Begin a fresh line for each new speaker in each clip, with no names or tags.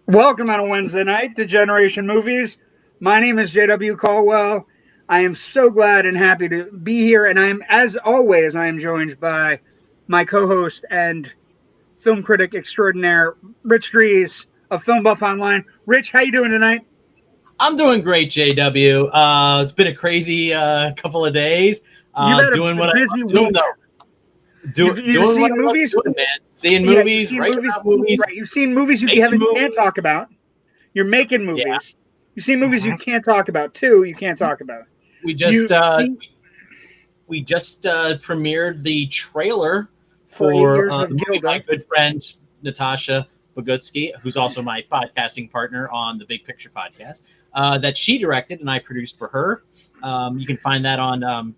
Welcome on a Wednesday night to Generation Movies. My name is JW Colwell. I am so glad and happy to be here, and as always, I am joined by my co-host and film critic extraordinaire, Rich Drees of Film Buff Online. Rich, how you doing tonight?
I'm doing great, JW. It's been a crazy couple of days.
You've had
Doing
a
what I
busy
love doing,
week.
though.
You've
Doing what
seen
I love
movies?
doing, man. Seeing
Yeah, you've
movies,
seen
writing
movies.
about movies,
Right, you've seen movies you
making
can't talk
movies.
about. You're making
Yeah.
movies. You've seen movies you
Mhm.
can't talk about too. You can't talk about.
We just
You've seen
we just premiered the trailer
for 8
for
years
the
with
movie my
Gilda.
good friend Natasha Bogutsky, who's also my podcasting partner on the Big Picture podcast, that she directed and I produced for her. You can find that on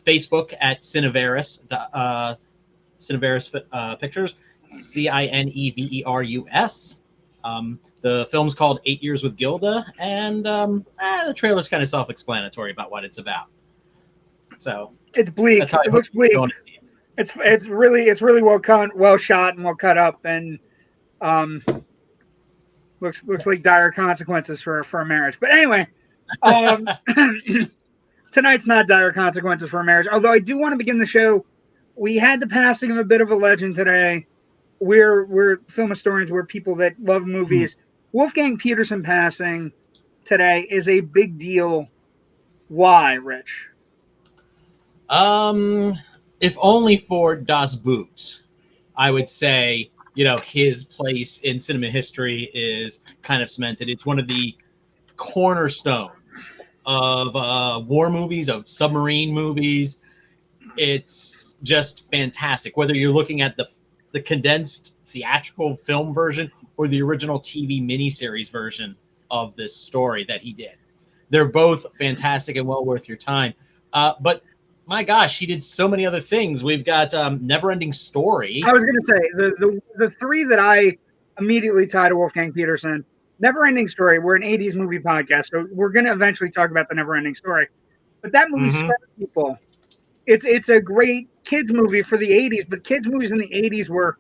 Facebook at Cineverus, Pictures, Cineverus. The film's called 8 Years with Gilda, and the trailer's kind of self-explanatory about what it's about. So
It's bleak.
that's how I
It
hope
looks
you're
bleak.
going to see it.
It's really well shot and well cut up, and um, looks like dire consequences for a marriage. But anyway, um, tonight's not dire consequences for a marriage. Although I do want to begin the show. We had the passing of a bit of a legend today. We're film historians. We're people that love movies. Wolfgang Peterson passing today is a big deal. Why, Rich?
Um, if only for Das Boot, I would say, his place in cinema history is kind of cemented. It's one of the cornerstones of war movies, of submarine movies. It's just fantastic. Whether you're looking at the condensed theatrical film version or the original TV miniseries version of this story that he did, they're both fantastic and well worth your time. But my gosh, he did so many other things. We've got Neverending Story.
I was going to say the three that I immediately tie to Wolfgang Peterson. Neverending Story. We're an '80s movie podcast, so we're going to eventually talk about the Neverending Story. But that movie
Mm-hmm.
scarred people. It's a great kids movie for the '80s, but kids movies in the '80s were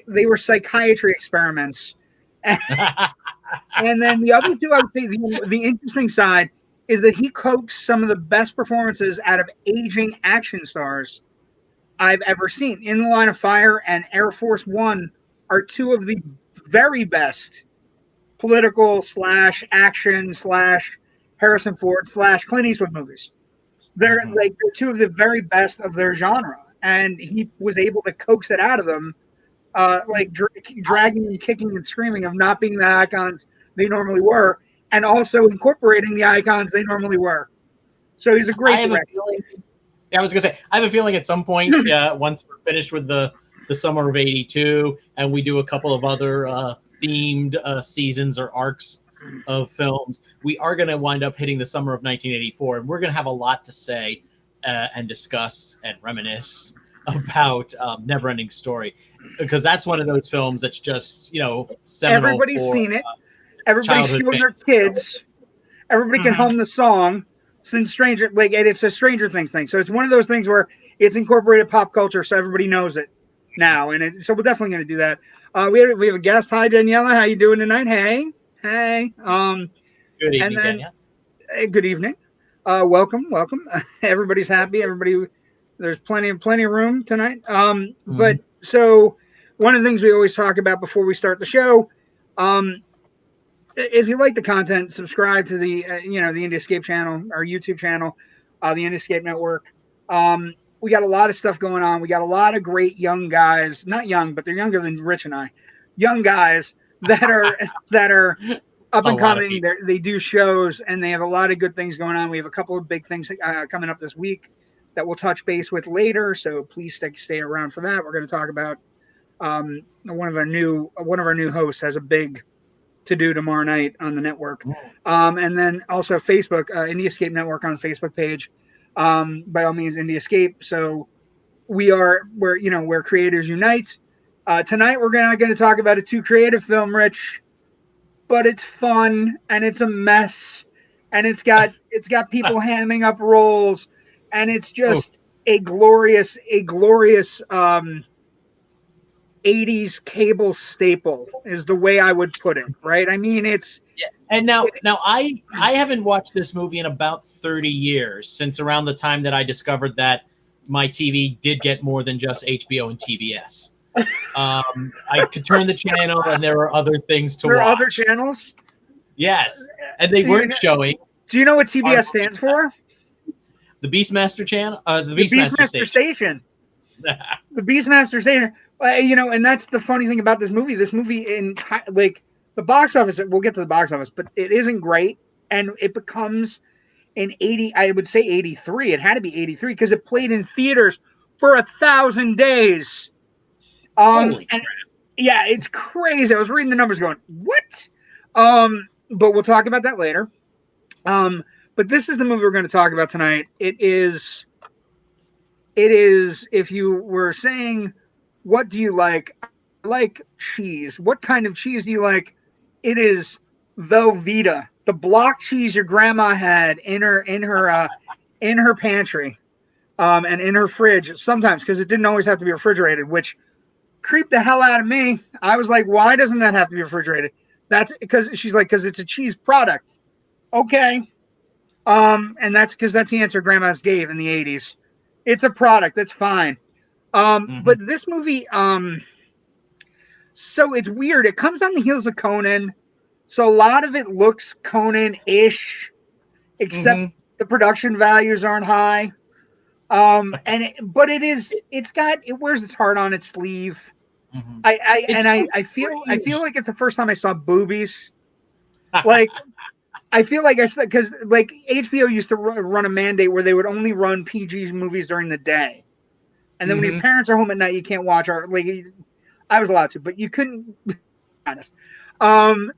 they were psychiatry experiments. And then the other two, I would say the interesting side is that he coaxed some of the best performances out of aging action stars I've ever seen. In the Line of Fire and Air Force One are two of the very best political slash action slash Harrison Ford slash Clint Eastwood movies. They're two of the very best of their genre, and he was able to coax it out of them, dragging and kicking and screaming of not being the icons they normally were, and also incorporating the icons they normally were. So he's a
I
great
have a
director.
feeling. Yeah, I was gonna say I have a feeling at some point, once we're finished with the summer of '82, and we do a couple of other themed seasons or arcs of films, we are gonna wind up hitting the summer of 1984, and we're gonna have a lot to say and discuss and reminisce about Neverending Story, because that's one of those films that's just seminal
Everybody's
for
seen it. Everybody's
childhood
showing their
fans.
kids. Everybody can hum the song. Since and it's a Stranger Things thing, so it's one of those things where it's incorporated pop culture, so everybody knows it now. So we're definitely going to do that. We have a guest. Hi, Daniela. How you doing tonight? Hey.
Good
And
evening,
then
Danielle.
good evening. Welcome. Everybody's happy. There's plenty of room tonight. But so one of the things we always talk about before we start the show, if you like the content, subscribe to the the Indie Escape channel, our YouTube channel, the Indie Escape Network. We got a lot of stuff going on. We got a lot of great young guys, not young, but they're younger than Rich and I. Young guys that are up
A
and
lot of
coming.
people.
They do shows, and they have a lot of good things going on. We have a couple of big things coming up this week that we'll touch base with later. So please stay around for that. We're going to talk about one of our new hosts has a big to do tomorrow night on the network. And then also Facebook, Indie Escape Network on the Facebook page. By all means, Indie Escape. So where creators unite. Tonight we're not going to talk about a too creative film, Rich, but it's fun and it's a mess and it's got people hamming up roles and it's
Oh,
just a glorious '80s cable staple is the way I would put it. Right? I mean, it's
Yeah. And now I haven't watched this movie in about 30 years, since around the time that I discovered that my TV did get more than just HBO and TBS. I could turn the channel and there were other things to
there are
watch.
other channels.
Yes, and they weren't showing.
Do you know what TBS stands for?
The Beastmaster channel, the
Beastmaster Station. The Beastmaster Station. And that's the funny thing about this movie. This movie, in like the box office, we'll get to the box office, but it isn't great, and it becomes in 80. I would say 83. It had to be 83 because it played in theaters for 1,000 days.
Holy crap.
Yeah, it's crazy. I was reading the numbers, going, what? But we'll talk about that later. But this is the movie we're going to talk about tonight. It is, if you were saying, what do you like? I like cheese. What kind of cheese do you like? It is Velveeta, the block cheese your grandma had in her pantry, and in her fridge sometimes, because it didn't always have to be refrigerated, which creeped the hell out of me. I was like, why doesn't that have to be refrigerated? That's because she's like, because it's a cheese product. Okay. And that's because that's the answer grandmas gave in the 80s. It's a product. That's fine. But this movie, so it's weird. It comes on the heels of Conan. So a lot of it looks Conan-ish, except the production values aren't high. But it wears its heart on its sleeve. I feel like it's the first time I saw boobies. Like, I feel like I said, because like HBO used to run a mandate where they would only run PG movies during the day, and then when your parents are home at night, you can't watch our, like, I was allowed to, but you couldn't. Be honest. And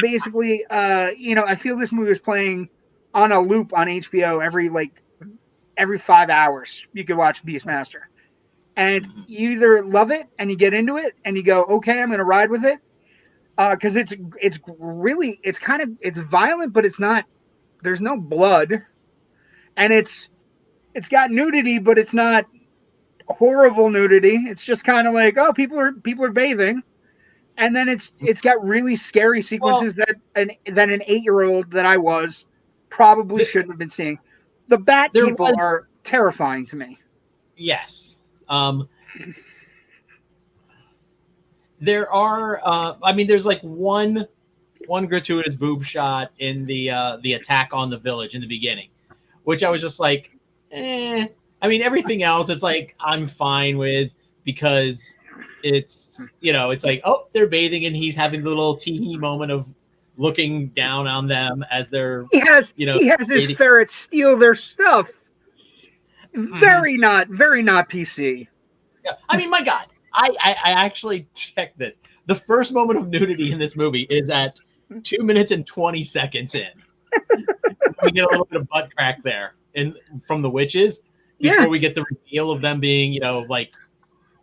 basically, I feel this movie was playing on a loop on HBO every 5 hours. You could watch Beastmaster, and you either love it and you get into it and you go, okay, I'm going to ride with it. Because it's violent, but it's not. There's no blood, and it's got nudity, but it's not horrible nudity. It's just kind of like, oh, people are bathing, and then it's got really scary sequences that an 8-year-old that I was probably shouldn't have been seeing. The bat people are terrifying to me.
Yes. There are, there's like one gratuitous boob shot in the attack on the village in the beginning, which I was just like, eh. I mean, everything else, it's like, I'm fine with, because it's, it's like, oh, they're bathing and he's having the little tee-hee moment of looking down on them as they're,
he has his ferrets steal their stuff. Very not PC.
Yeah. I mean, my God. I actually checked this. The first moment of nudity in this movie is at 2 minutes and 20 seconds in. We get a little bit of butt crack there from the witches before we get the reveal of them being,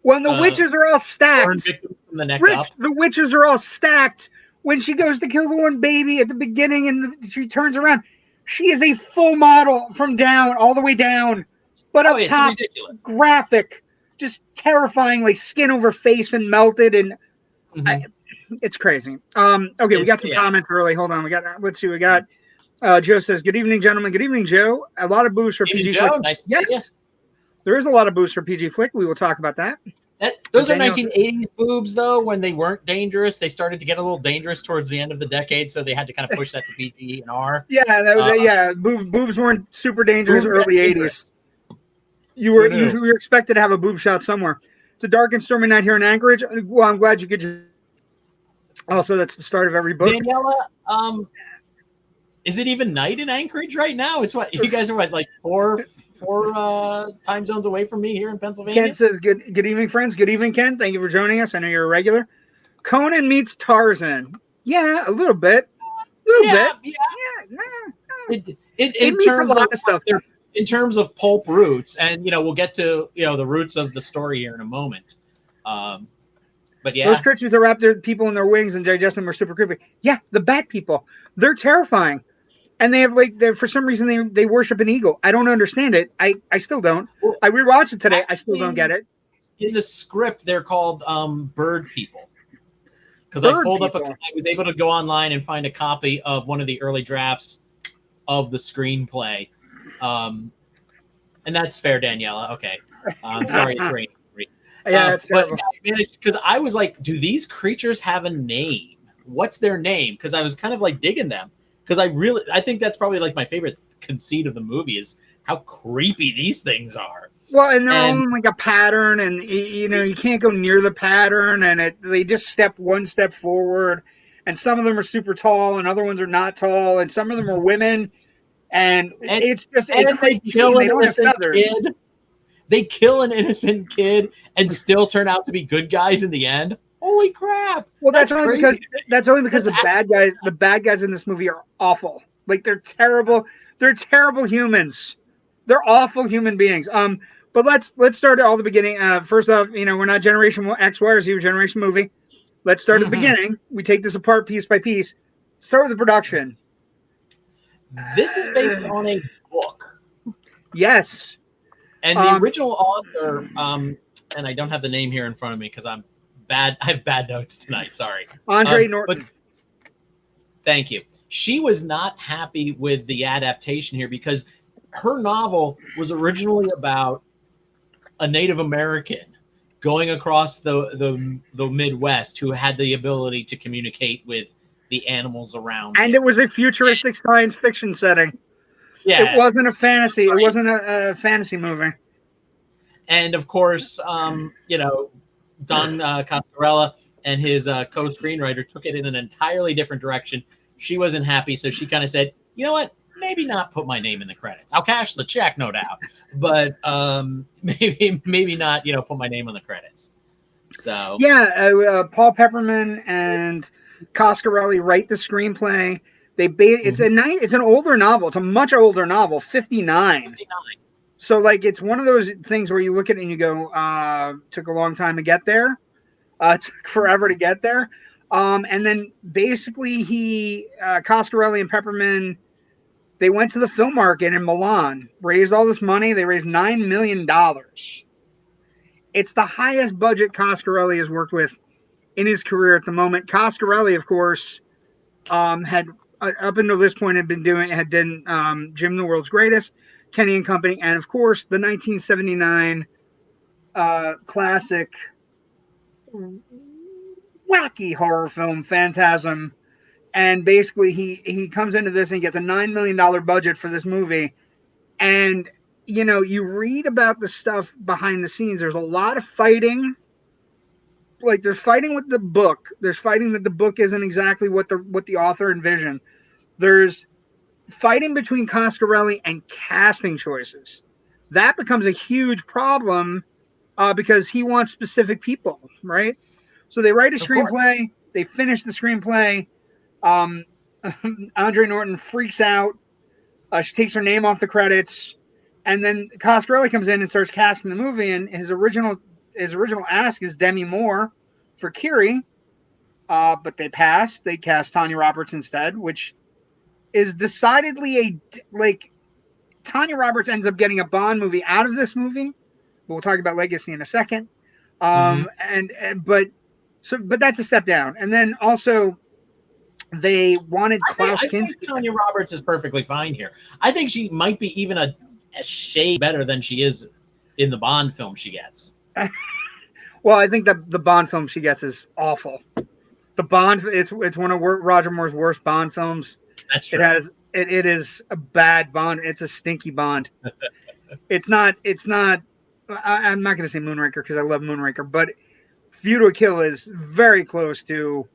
when the witches are all stacked.
From the neck
up. The witches are all stacked. When she goes to kill the one baby at the beginning and she turns around, she is a full model from down, all the way down. But up top, graphic. Just terrifying, like skin over face and melted, and it's crazy. Okay, we got some comments early. Hold on, let's see. We got Joe says, "Good evening, gentlemen." Good evening, Joe. A lot of boosts for PG
Joe.
Flick.
Nice
yes, there is a lot of boosts for PG Flick. We will talk about that.
Those are 1980s boobs, though. When they weren't dangerous, they started to get a little dangerous towards the end of the decade, so they had to kind of push that to PG and R.
Yeah, boobs weren't super dangerous early 80s. You were expected to have a boob shot somewhere. It's a dark and stormy night here in Anchorage. Well, I'm glad you could. Also, that's the start of every book.
Daniela, is it even night in Anchorage right now? It's what you guys are like four time zones away from me here in Pennsylvania.
Ken says, "Good evening, friends. Good evening, Ken. Thank you for joining us. I know you're a regular." Conan meets Tarzan. Yeah, a little bit.
Yeah. In terms of a lot of stuff. In terms of pulp roots, and we'll get to the roots of the story here in a moment. But yeah,
those creatures that wrap their people in their wings and digest them are super creepy. Yeah, the bat people, they're terrifying, and they have for some reason they worship an eagle. I don't understand it. I still don't. I rewatched it today. I still don't get it.
in the script they're called bird people. Because I was able to go online and find a copy of one of the early drafts of the screenplay. And that's fair, Daniela. Okay. I'm sorry it's raining.
Yeah, it's
but
terrible.
because I was like, do these creatures have a name? What's their name? Because I was kind of like digging them. Because I think that's probably like my favorite conceit of the movie is how creepy these things are.
Well, and they're on like a pattern, and you can't go near the pattern, and they just step one step forward. And some of them are super tall, and other ones are not tall, and some of them are women, and it's just a creepy scene. They don't have feathers.
Kid. They kill an innocent kid and still turn out to be good guys in the end. Holy crap!
Well, that's only because the bad guys in this movie are awful. Like they're terrible. They're terrible humans. They're awful human beings. But let's start at all the beginning. First off, we're not Generation X, Y, or Z, we're Generation Movie. Let's start at the beginning. We take this apart piece by piece. Start with the production.
This is based on a book.
Yes.
And the original author, and I don't have the name here in front of me because I'm bad. I have bad notes tonight. Sorry.
Andre Norton.
Thank you. She was not happy with the adaptation here because her novel was originally about a Native American going across the Midwest who had the ability to communicate with the animals around
and
him.
It was a futuristic science fiction setting.
Yeah,
it wasn't a fantasy. Right. It wasn't a fantasy movie.
And of course, Don Coscarella and his co-screenwriter took it in an entirely different direction. She wasn't happy, so she kind of said, "You know what? Maybe not put my name in the credits. I'll cash the check, no doubt, but maybe not. Put my name on the credits." So
yeah, Paul Pepperman and Coscarelli write the screenplay. It's an older novel. It's a much older novel, 59. So like it's one of those things where you look at it and you go, took a long time to get there. It took forever to get there. And then basically Coscarelli and Pepperman, they went to the film market in Milan, raised all this money. They raised $9 million. It's the highest budget Coscarelli has worked with in his career at the moment. Coscarelli, of course, had up until this point had done Jim the World's Greatest, Kenny and Company, and of course the 1979 classic wacky horror film Phantasm. And basically he comes into this and he gets a $9 million budget for this movie. And you read about the stuff behind the scenes. There's a lot of fighting. Like there's fighting with the book. There's fighting that the book isn't exactly what the author envisioned. There's fighting between Coscarelli and casting choices. That becomes a huge problem because he wants specific people, right? So they write a screenplay. They finish the screenplay. Andre Norton freaks out. She takes her name off the credits, and then Coscarelli comes in and starts casting the movie. And his original ask is Demi Moore for Kiri, but they passed. They cast Tania Roberts instead, which is decidedly Tania Roberts ends up getting a Bond movie out of this movie. We'll talk about Legacy in a second. But that's a step down. And then also they wanted Klaus Kinski.
I think Tania Roberts is perfectly fine here. I think she might be even a shade better than she is in the Bond film she gets.
Well, I think that the Bond film she gets is awful. The Bond, it's one of Roger Moore's worst Bond films.
That's true.
It is a bad Bond. It's a stinky Bond. It's not. I'm not going to say Moonraker because I love Moonraker, but View to a Kill is very close to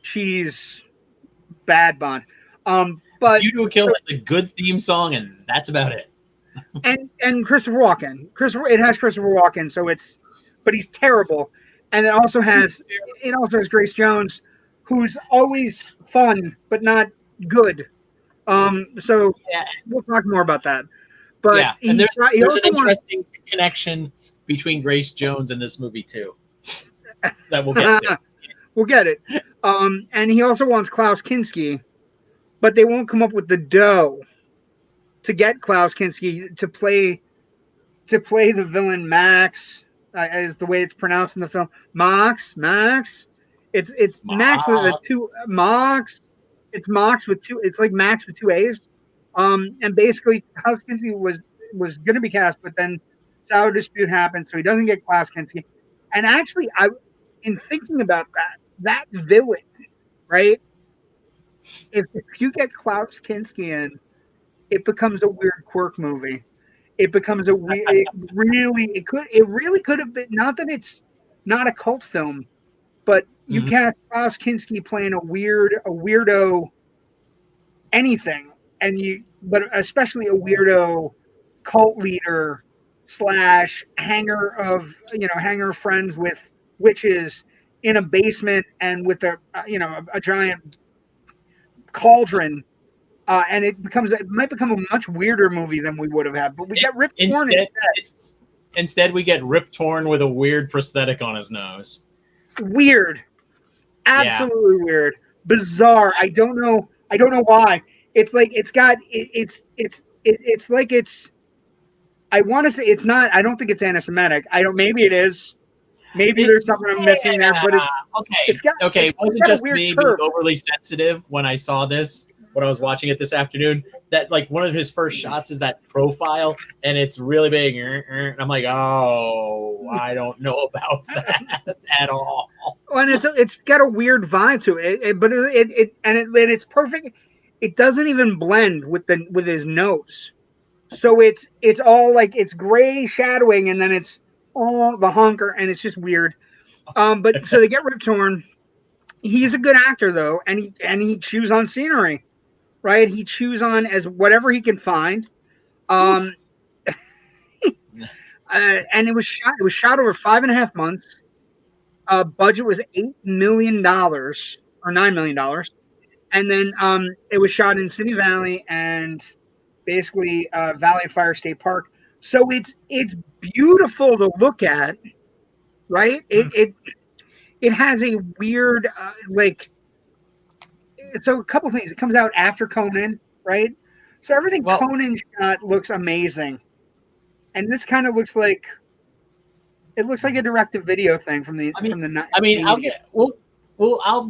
cheese bad Bond. But
View to a Kill has a good theme song, and that's about it.
and Christopher Walken. It has Christopher Walken, but he's terrible. And it also has Grace Jones, who's always fun but not good. So we'll talk more about that. But
yeah, and there's an interesting connection between Grace Jones and this movie too. That we'll get to.
We'll get it. And he also wants Klaus Kinski, but they won't come up with the dough to get Klaus Kinski to play the villain Max is the way it's pronounced in the film. Max. It's Max with the two Max. It's Max with two. It's like Max with two A's. And basically, Klaus Kinski was going to be cast, but then sour dispute happened, so he doesn't get Klaus Kinski. And actually, in thinking about that villain, right? If you get Klaus Kinski in, it becomes a weird quirk movie. It becomes a weird. It really could have been. Not that it's not a cult film, but you cast Klaus Kinski playing a weirdo, anything, but especially a weirdo cult leader / hanger of friends with witches in a basement and with a giant cauldron. And it might become a much weirder movie than we would have had. But we get Rip Torn
instead. We get Rip Torn with a weird prosthetic on his nose. Weird,
absolutely weird, bizarre. I don't know why. It's like it's like it's. I want to say it's not. I don't think it's anti-Semitic. Maybe it is. Maybe there's something I'm missing there. But
it wasn't just me being overly sensitive when I saw this. When I was watching it this afternoon, that like one of his first shots is that profile, and it's really big. And I'm like, oh, I don't know about that at all.
And it's got a weird vibe to it, but it's perfect. It doesn't even blend with his nose, so it's all like it's gray shadowing, and then it's all the honker, and it's just weird. But so they get Rip Torn. He's a good actor though, and he chews on scenery. Right, he chews on as whatever he can find, and it was shot over 5.5 months. Budget was $8 million or $9 million, and then it was shot in Simi Valley and basically Valley of Fire State Park. So it's beautiful to look at, right? It has a weird So a couple things. It comes out after Conan, right? So everything Conan shot looks amazing, and this kind of looks like a direct-to-video thing from the.
I'm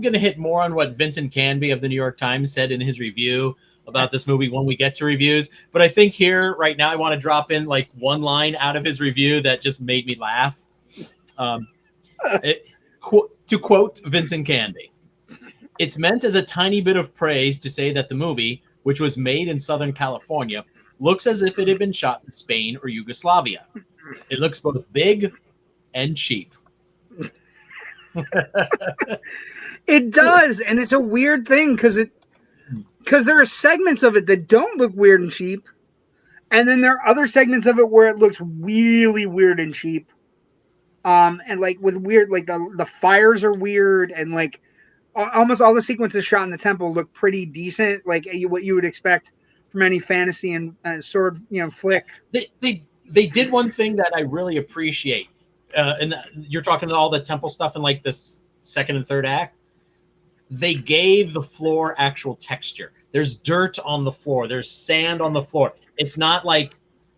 gonna hit more on what Vincent Canby of the New York Times said in his review about this movie when we get to reviews. But I think here right now I want to drop in like one line out of his review that just made me laugh. To quote Vincent Canby. It's meant as a tiny bit of praise to say that the movie, which was made in Southern California, looks as if it had been shot in Spain or Yugoslavia. It looks both big and cheap.
It does, and it's a weird thing because there are segments of it that don't look weird and cheap, and then there are other segments of it where it looks really weird and cheap. And like with weird, like the fires are weird, and like almost all the sequences shot in the temple look pretty decent, like what you would expect from any fantasy and sword, flick.
They did one thing that I really appreciate, and you're talking all the temple stuff in like this second and third act. They gave the floor actual texture. There's dirt on the floor. There's sand on the floor. It's not like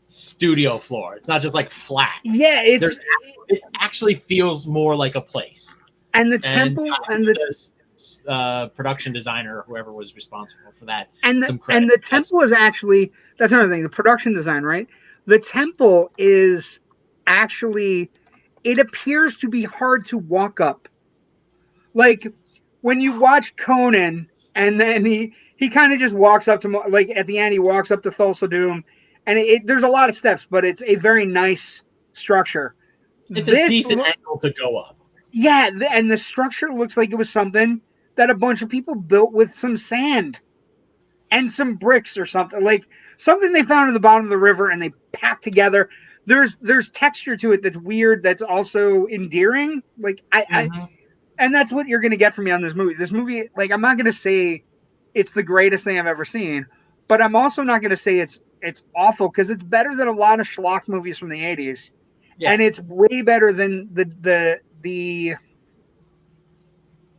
studio floor. It's not just like flat.
Yeah,
it actually feels more like a place.
And the temple and
the production designer or whoever was responsible for that.
And the temple is actually, that's another thing, the production design, right? The temple is actually, it appears to be hard to walk up. Like when you watch Conan and then he kind of just walks up to, like at the end, he walks up to Thulsa Doom and there's a lot of steps, but it's a very nice structure.
It's a decent angle to go up.
Yeah, and the structure looks like it was something that a bunch of people built with some sand and some bricks or something, like something they found at the bottom of the river and they packed together. There's texture to it that's weird, that's also endearing. Like and that's what you're going to get from me on this movie. This movie, like, I'm not going to say it's the greatest thing I've ever seen, but I'm also not going to say it's awful, because it's better than a lot of schlock movies from the 80s. Yeah. And it's way better than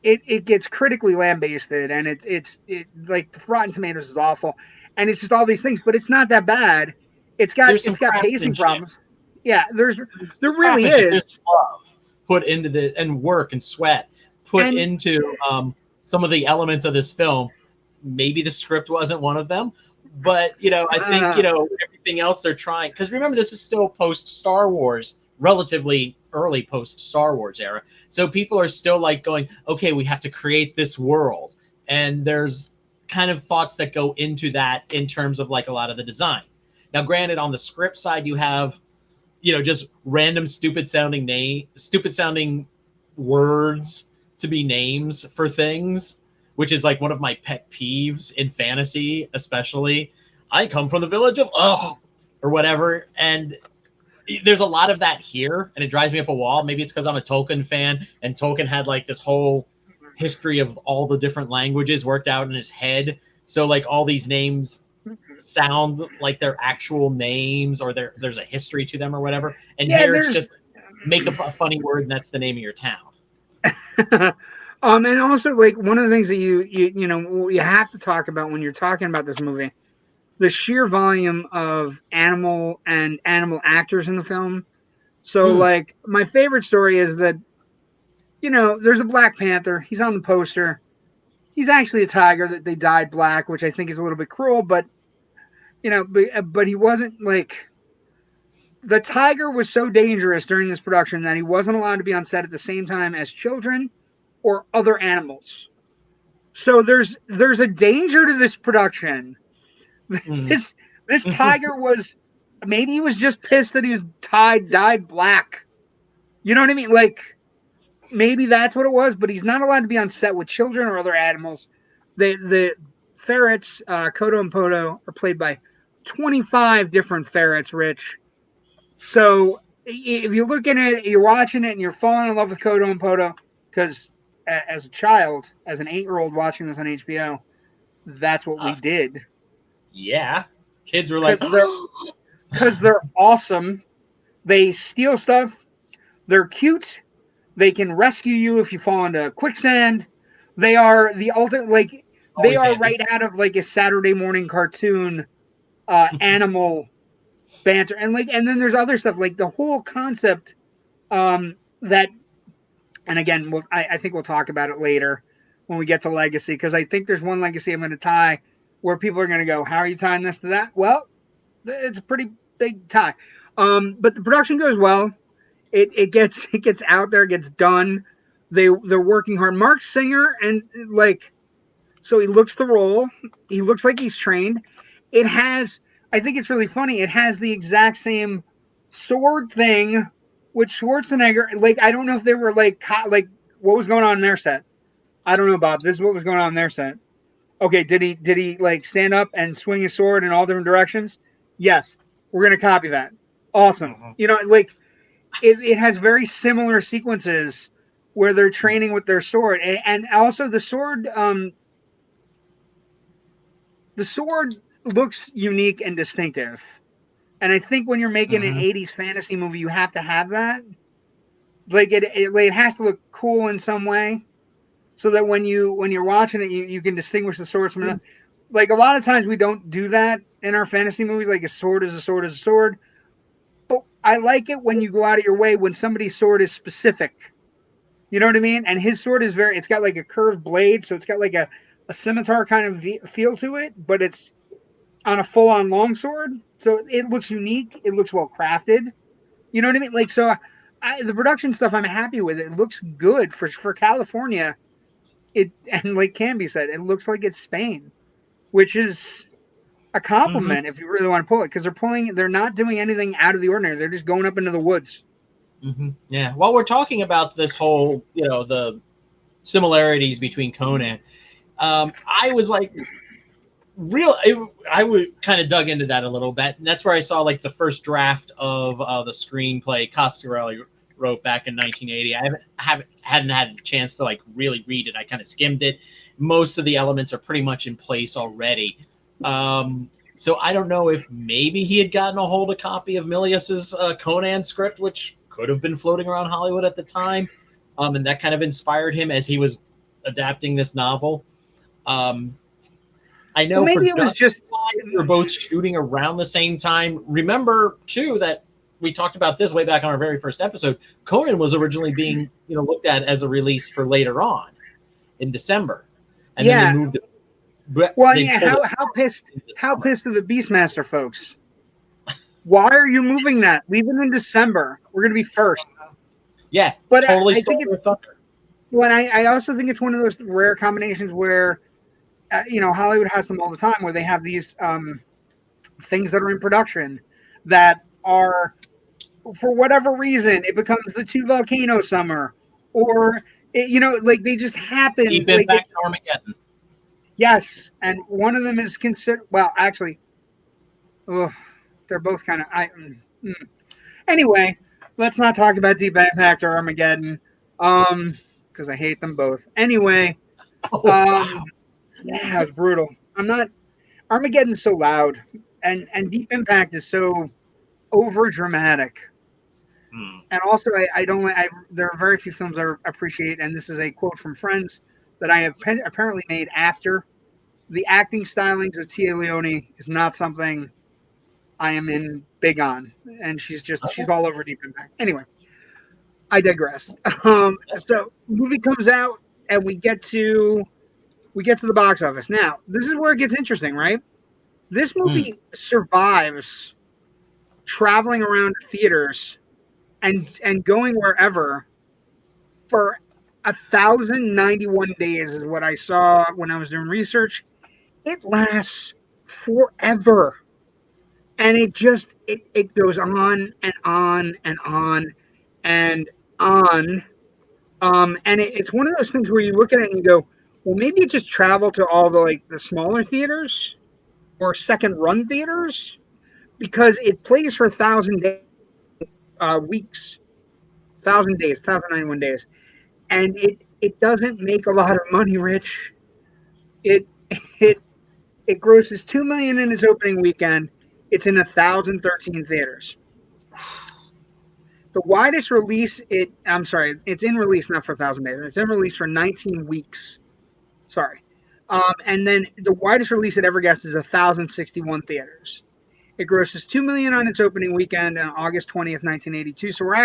it gets critically lambasted, and it's like Rotten Tomatoes is awful, and it's just all these things, but it's not that bad. It's got pacing problems. Yeah, there really
There's
is.
love put into the and work and sweat put
And
into some of the elements of this film. Maybe the script wasn't one of them, but I think everything else they're trying. Because remember, this is still post Star Wars, relatively early post Star Wars era. So people are still like going, okay, we have to create this world, and there's kind of thoughts that go into that in terms of like a lot of the design. Now, granted, on the script side, you have just random stupid sounding words to be names for things, which is like one of my pet peeves in fantasy, especially. I come from the village of or whatever, and there's a lot of that here, and it drives me up a wall. Maybe it's because I'm a Tolkien fan, and Tolkien had like this whole history of all the different languages worked out in his head. So like all these names sound like their actual names, or there's a history to them or whatever. And here it's just make up a funny word and that's the name of your town.
And also like one of the things that you have to talk about when you're talking about this movie, the sheer volume of animal actors in the film. So like my favorite story is that there's a Black Panther. He's on the poster. He's actually a tiger that they dyed black, which I think is a little bit cruel, but but he wasn't like the tiger was so dangerous during this production that he wasn't allowed to be on set at the same time as children or other animals. So there's a danger to this production. This tiger was maybe he was just pissed that he was dyed black. You know what I mean? Like maybe that's what it was, but he's not allowed to be on set with children or other animals. The ferrets, Kodo and Podo, are played by 25 different ferrets, Rich. So if you're looking at it, you're watching it, and you're falling in love with Kodo and Podo, because as a child, as an 8-year-old watching this on HBO, that's what we did.
Yeah. Kids were like,
because they're awesome. They steal stuff. They're cute. They can rescue you if you fall into quicksand. They are the ultimate, like, they are right out of like a Saturday morning cartoon animal banter. And then there's other stuff, like the whole concept that, and again, I think we'll talk about it later when we get to Legacy, because I think there's one Legacy I'm going to tie where people are going to go, how are you tying this to that? Well, it's a pretty big tie. But the production goes well. It gets out there, gets done. They're working hard. Marc Singer, and like, so he looks the role. He looks like he's trained. It has, I think it's really funny. It has the exact same sword thing with Schwarzenegger. Like, I don't know if they were like what was going on in their set. I don't know, Bob. This is what was going on in their set. Okay, did he like stand up and swing his sword in all different directions? Yes, we're gonna copy that. Awesome. Like it has very similar sequences where they're training with their sword, and also the sword. The sword looks unique and distinctive, and I think when you're making an '80s fantasy movie, you have to have that. Like it has to look cool in some way, so that when you're watching it, you can distinguish the swords from another. Like a lot of times we don't do that in our fantasy movies. Like a sword is a sword is a sword. But I like it when you go out of your way when somebody's sword is specific. You know what I mean? And his sword is it's got like a curved blade, so it's got like a scimitar kind of feel to it, but it's on a full-on longsword. So it looks unique. It looks well crafted. You know what I mean? Like, so the production stuff, I'm happy with it. It looks good for California. And like Canby said, it looks like it's Spain, which is a compliment if you really want to pull it, because they're not doing anything out of the ordinary. They're just going up into the woods.
Yeah. While we're talking about this whole, the similarities between Conan, I was like, I would kind of dug into that a little bit, and that's where I saw like the first draft of the screenplay Coscarelli wrote back in 1980. I hadn't had a chance to like really read it. I kind of skimmed it. Most of the elements are pretty much in place already. So I don't know if maybe he had gotten a hold of a copy of Milius's Conan script, which could have been floating around Hollywood at the time, and that kind of inspired him as he was adapting this novel. I know
maybe it was just
we were both shooting around the same time. Remember too that we talked about this way back on our very first episode. Conan was originally being, looked at as a release for later on in December, and then they moved it.
Well, how pissed are the Beastmaster folks? Why are you moving that? Leave it in December. We're going to be first.
Yeah,
but
totally.
I think I also think it's one of those rare combinations where, Hollywood has them all the time, where they have these things that are in production that are, for whatever reason, it becomes the 2 volcano summer, or like they just happen.
Deep Impact Armageddon.
Yes, and one of them is considered. Well, actually, they're both kind of. Anyway, let's not talk about Deep Impact or Armageddon, because I hate them both. Anyway,
wow.
Yeah, it was brutal. Armageddon's so loud, and Deep Impact is so over dramatic. And also, I don't. There are very few films I appreciate, and this is a quote from Friends that I have apparently made after. The acting stylings of Tia Leone is not something I am in big on, and she's all over Deep Impact. Anyway, I digress. So movie comes out, and we get to the box office. Now, this is where it gets interesting, right? This movie survives traveling around theaters and going wherever for 1,091 days is what I saw when I was doing research. It lasts forever. And it goes on and on and on and on. And it's one of those things where you look at it and you go, well, maybe it just traveled to all the smaller theaters or second run theaters, because it plays for 1,000 weeks, 1,000 days, 1,091 days. And it doesn't make a lot of money, Rich. It grosses $2 million in its opening weekend. It's in 1,013 theaters. The widest release, it's in release not for 1,000 days. It's in release for 19 weeks. Sorry. And then the widest release it ever gets is 1,061 theaters. It grosses $2 million on its opening weekend on August 20th, 1982. So we're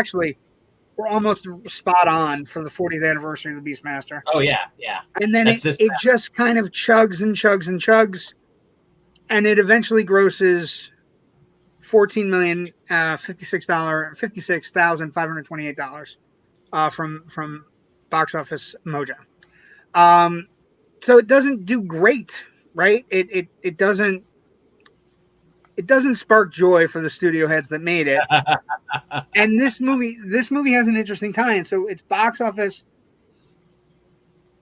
almost spot on for the 40th anniversary of the Beastmaster.
Oh yeah, yeah.
And then it just kind of chugs and chugs and chugs, and it eventually grosses $56,528 from Box Office Mojo. So it doesn't do great, right? It doesn't spark joy for the studio heads that made it. And this movie has an interesting tie-in. So it's box office,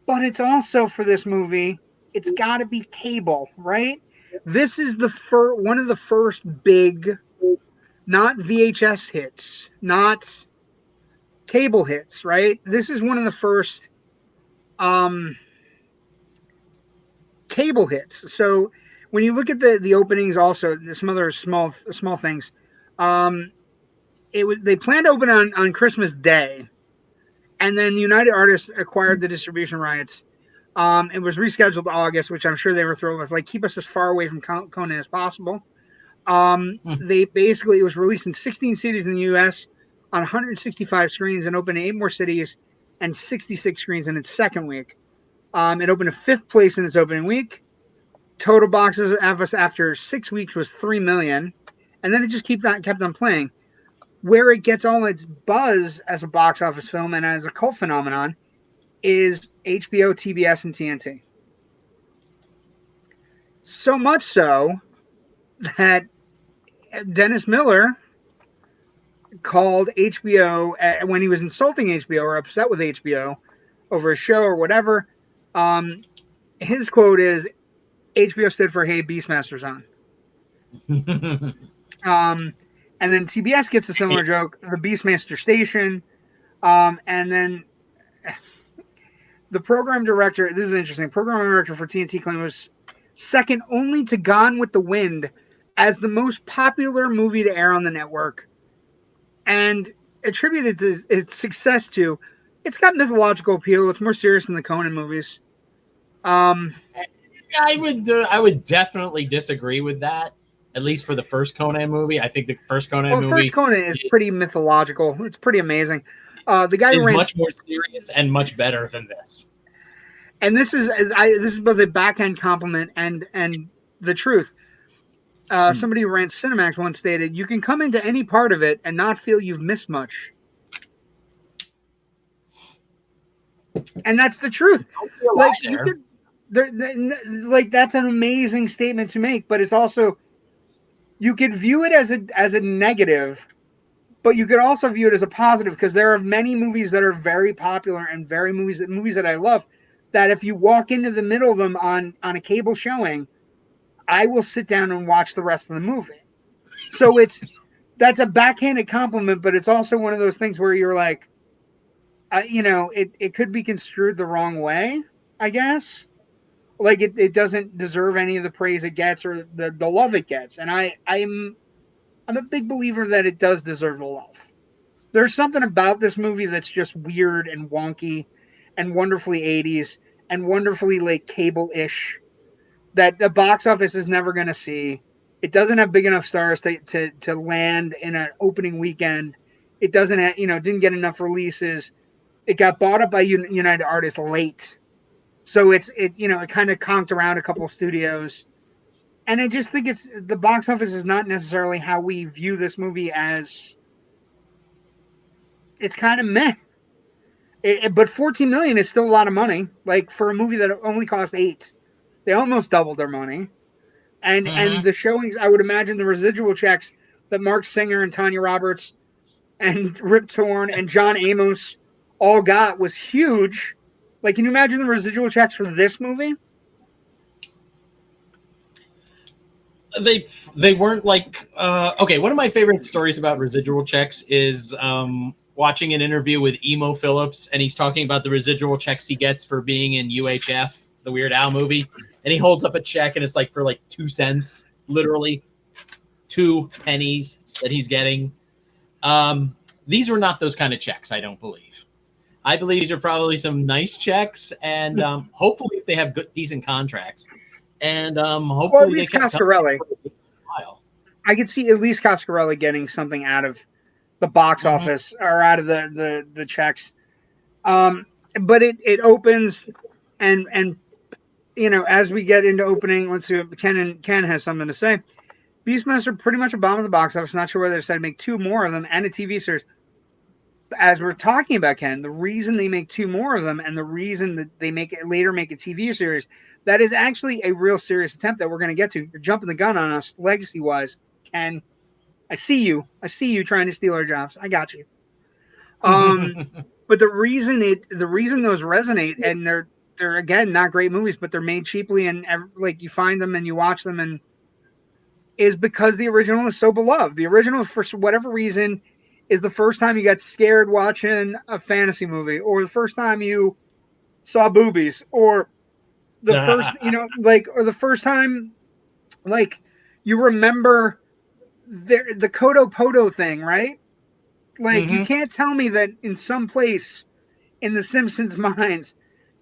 but it's also, for this movie, it's got to be cable, right? This is one of the first big, not VHS hits, not cable hits, right? This is one of the first cable hits. So when you look at the openings, also some other small things, they planned to open on Christmas Day, and then United Artists acquired the distribution rights. It was rescheduled to August, which I'm sure they were thrilled with. Like, keep us as far away from Conan as possible. It was released in 16 cities in the U.S. on 165 screens and opened in 8 more cities and 66 screens in its second week. It opened to 5th place in its opening week. Total box office after 6 weeks was $3 million, and then it just kept on playing. Where it gets all its buzz as a box office film and as a cult phenomenon is HBO, TBS, and TNT. So much so that Dennis Miller called HBO when he was insulting HBO or upset with HBO over a show or whatever. His quote is, HBO stood for "Hey, Beastmaster's on." And then CBS gets a similar joke, the Beastmaster Station. And then the program director, this is interesting, program director for TNT claimed it was second only to Gone with the Wind as the most popular movie to air on the network, and attributed its success to, it's got mythological appeal, it's more serious than the Conan movies.
I would definitely disagree with that. At least for the first Conan movie. I think the first Conan
Well,
movie
first Conan is pretty mythological. It's pretty amazing. The guy who
is
ran,
much more serious and much better than this.
and this is both a backhand compliment and the truth. Somebody who ran Cinemax once stated, "You can come into any part of it and not feel you've missed much," and that's the truth. Like you could, like that's an amazing statement to make, but it's also you could view it as a negative, but you could also view it as a positive because there are many movies that are very popular and movies that I love that if you walk into the middle of them on a cable showing, I will sit down and watch the rest of the movie. So that's a backhanded compliment, but it's also one of those things where you're like, it could be construed the wrong way, I guess. Like it doesn't deserve any of the praise it gets or the love it gets. And I'm a big believer that it does deserve the love. There's something about this movie that's just weird and wonky and wonderfully 80s and wonderfully like cable-ish that the box office is never going to see. It doesn't have big enough stars to land in an opening weekend. It doesn't have, didn't get enough releases. It got bought up by United Artists late. So it kind of conked around a couple of studios. And I just think the box office is not necessarily how we view this movie as. It's kind of meh. But 14 million is still a lot of money. Like for a movie that only cost $8 million, they almost doubled their money. And the showings, I would imagine the residual checks that Marc Singer and Tania Roberts and Rip Torn and John Amos all got was huge. Like, can you imagine the residual checks for this movie?
They weren't like okay. One of my favorite stories about residual checks is watching an interview with Emo Phillips, and he's talking about the residual checks he gets for being in UHF, the Weird Al movie, and he holds up a check, and it's like for like 2 cents, literally 2 pennies that he's getting. These were not those kind of checks, I don't believe. I believe these are probably some nice checks, and hopefully if they have good, decent contracts. And hopefully they can
Coscarelli. I could see at least Coscarelli getting something out of the box office or out of the checks. But it opens and as we get into opening, let's see what Ken has something to say. Beastmaster pretty much a bomb at the box office. Not sure whether they decided to make 2 more of them and a TV series. As we're talking about, Ken, the reason they make 2 more of them and the reason that they later make a TV series, that is actually a real serious attempt that we're going to get to. You're jumping the gun on us legacy-wise, Ken. I see you trying to steal our jobs. I got you. But the reason those resonate, and they're again not great movies, but they're made cheaply and like you find them and you watch them, and is because the original is so beloved. The original, for whatever reason, is the first time you got scared watching a fantasy movie, or the first time you saw boobies, or the first, or the first time, like, you remember the Kodo Podo thing, right? Like, you can't tell me that in some place in the Simpsons' minds,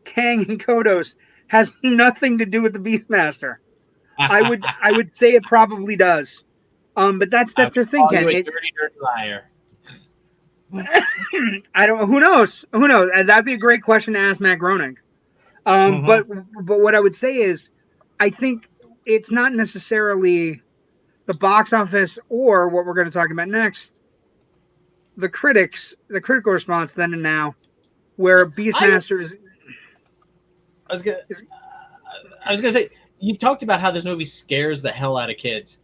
Kang and Kodos has nothing to do with the Beastmaster. I would say it probably does. But that's the thing, Ken.
Dirty liar.
I don't. Who knows? Who knows? That'd be a great question to ask Matt Groening. But what I would say is, I think it's not necessarily the box office or what we're going to talk about next. The critical response then and now, where Beastmaster is.
I was gonna say, you talked about how this movie scares the hell out of kids.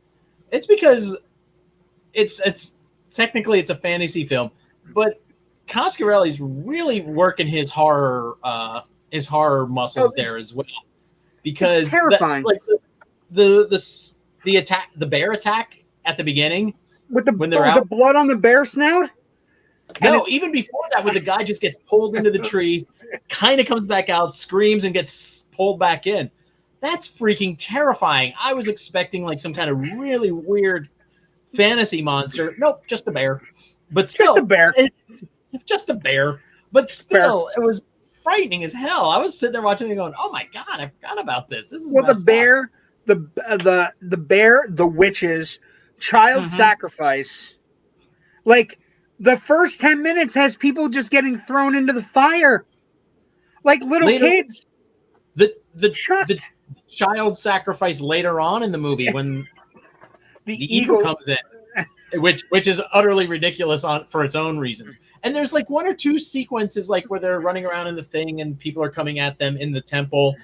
It's because it's technically it's a fantasy film, but Coscarelli's really working his horror muscles there as well. Because
it's terrifying.
The attack, the bear attack at the beginning
with the blood on the bear snout.
No, even before that, when the guy just gets pulled into the trees, kind of comes back out, screams, and gets pulled back in. That's freaking terrifying. I was expecting like some kind of really weird fantasy monster. Nope, just a bear. But still,
just a bear.
Just a bear. But still, it was frightening as hell. I was sitting there watching it going, "Oh my god, I forgot about this. This is
the the bear, the witches, child sacrifice. Like the first 10 minutes has people just getting thrown into the fire, like little
Later,
kids.
the child sacrifice later on in the movie when the eagle comes in, which is utterly ridiculous for its own reasons. And there's like one or two sequences like where they're running around in the thing and people are coming at them in the temple.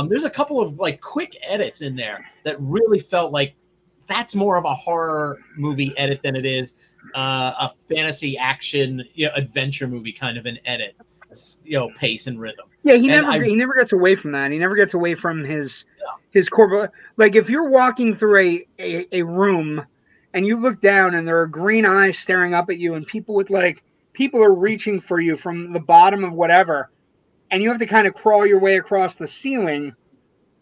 There's a couple of like quick edits in there that really felt like that's more of a horror movie edit than it is a fantasy action adventure movie kind of an edit, pace and rhythm.
Yeah, he never gets away from that. He never gets away from his core. Like if you're walking through a room and you look down and there are green eyes staring up at you and people are reaching for you from the bottom of whatever, and you have to kind of crawl your way across the ceiling,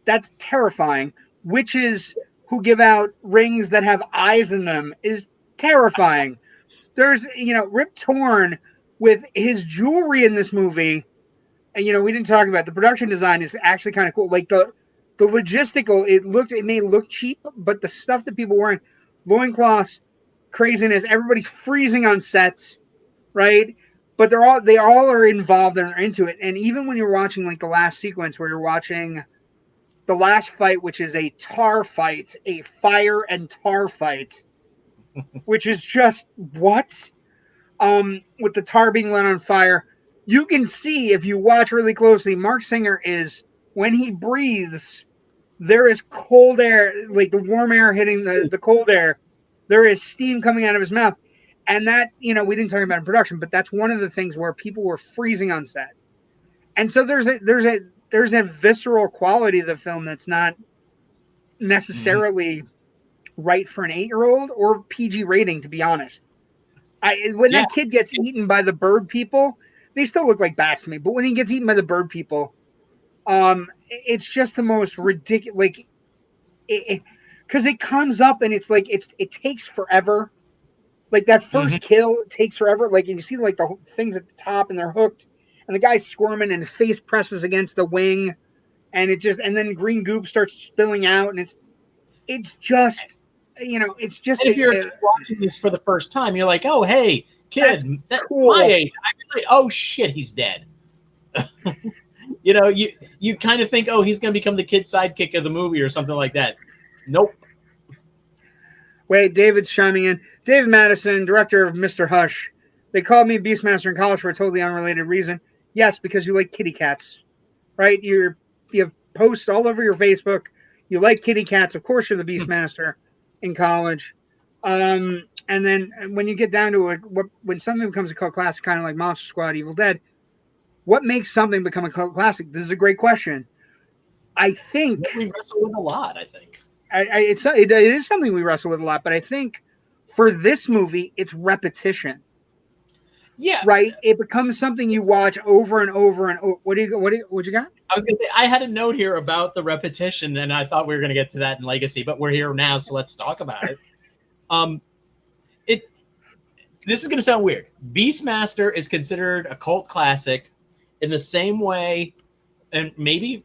that's terrifying. Witches who give out rings that have eyes in them is terrifying. There's, Rip Torn with his jewelry in this movie. And, we didn't talk about the production design is actually kind of cool. Like the logistical, it may look cheap, but the stuff that people wearing, loincloths, craziness, everybody's freezing on sets, right? But they all are involved and are into it. And even when you're watching like the last sequence where you're watching the last fight, which is a tar fight, a fire and tar fight, which is just what? With the tar being lit on fire, you can see if you watch really closely, Marc Singer when he breathes, there is cold air, like the warm air hitting the cold air. There is steam coming out of his mouth. And that, we didn't talk about in production, but that's one of the things where people were freezing on set. And so there's a visceral quality of the film that's not necessarily right for an 8-year-old or PG rating, to be honest. When that kid gets eaten by the bird people, they still look like bats to me. But when he gets eaten by the bird people, it's just the most ridiculous. Like, because it comes up and it's like it takes forever. Like that first kill, it takes forever. Like you see like the things at the top and they're hooked, and the guy's squirming and his face presses against the wing, and and then green goop starts spilling out, and it's just. It's just.
And if you're watching this for the first time, you're like, "Oh, hey, kid, that's cool. My age." Oh shit, he's dead. You kind of think, "Oh, he's going to become the kid sidekick of the movie or something like that." Nope.
Wait, David's chiming in. David Madison, director of Mr. Hush. They called me Beastmaster in college for a totally unrelated reason. Yes, because you like kitty cats, right? You have posts all over your Facebook. You like kitty cats. Of course, you're the Beastmaster in college. And then when you get down to it, when something becomes a cult classic, kind of like Monster Squad, Evil Dead, what makes something become a cult classic? This is a great question. I think
we wrestle with a lot. I think
it is something we wrestle with a lot, but I think for this movie, it's repetition.
Yeah,
right. It becomes something you watch over and over and over. What you got?
I was gonna say I had a note here about the repetition, and I thought we were gonna get to that in Legacy, but we're here now, so let's talk about it. This is gonna sound weird. Beastmaster is considered a cult classic in the same way, and maybe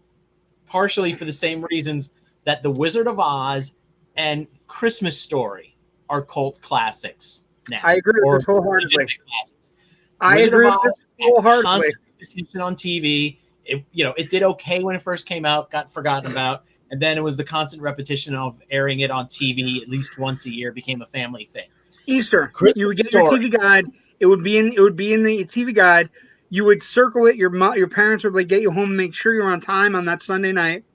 partially for the same reasons that The Wizard of Oz and Christmas Story are cult classics now.
I agree with this wholeheartedly. I agree with this wholeheartedly.
Constant repetition on TV. It did okay when it first came out, got forgotten about, and then it was the constant repetition of airing it on TV at least once a year became a family thing.
Easter, you would get your TV guide. It would be in the TV guide. You would circle it. Your parents would like get you home and make sure you're on time on that Sunday night.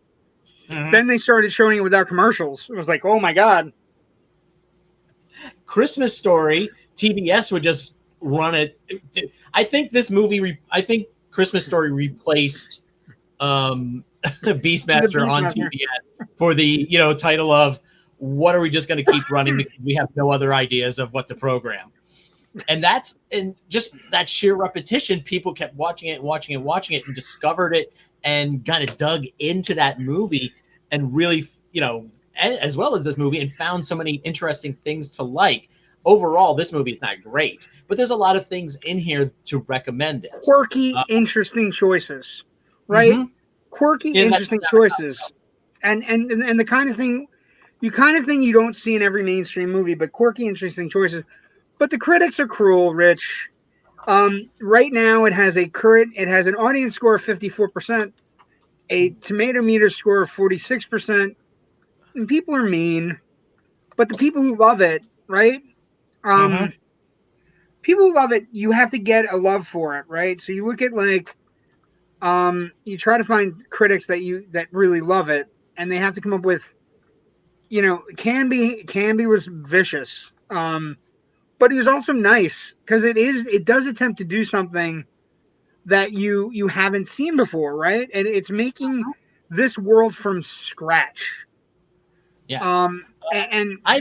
Mm-hmm. Then they started showing it without commercials. It was like, oh my god.
Christmas Story, TBS would just run it. I think this movie. I think Christmas Story replaced Beastmaster on TBS for the title of "What are we just going to keep running because we have no other ideas of what to program." And just that sheer repetition, people kept watching it and discovered it and kind of dug into that movie and really, as well as this movie, and found so many interesting things to like. Overall, this movie is not great, but there's a lot of things in here to recommend it.
Quirky, interesting choices, right? Mm-hmm. Quirky, interesting choices. and the kind of thing you don't see in every mainstream movie, but quirky, interesting choices. But the critics are cruel, Rich. Right now, it has an audience score of 54%, a tomato meter score of 46%, and people are mean. But the people who love it, right?
Mm-hmm.
People who love it, you have to get a love for it, right? So you look at you try to find critics that really love it, and they have to come up with, Canby was vicious, but he was also nice because it does attempt to do something that you haven't seen before, right? And it's making this world from scratch.
Yes.
Um, and
I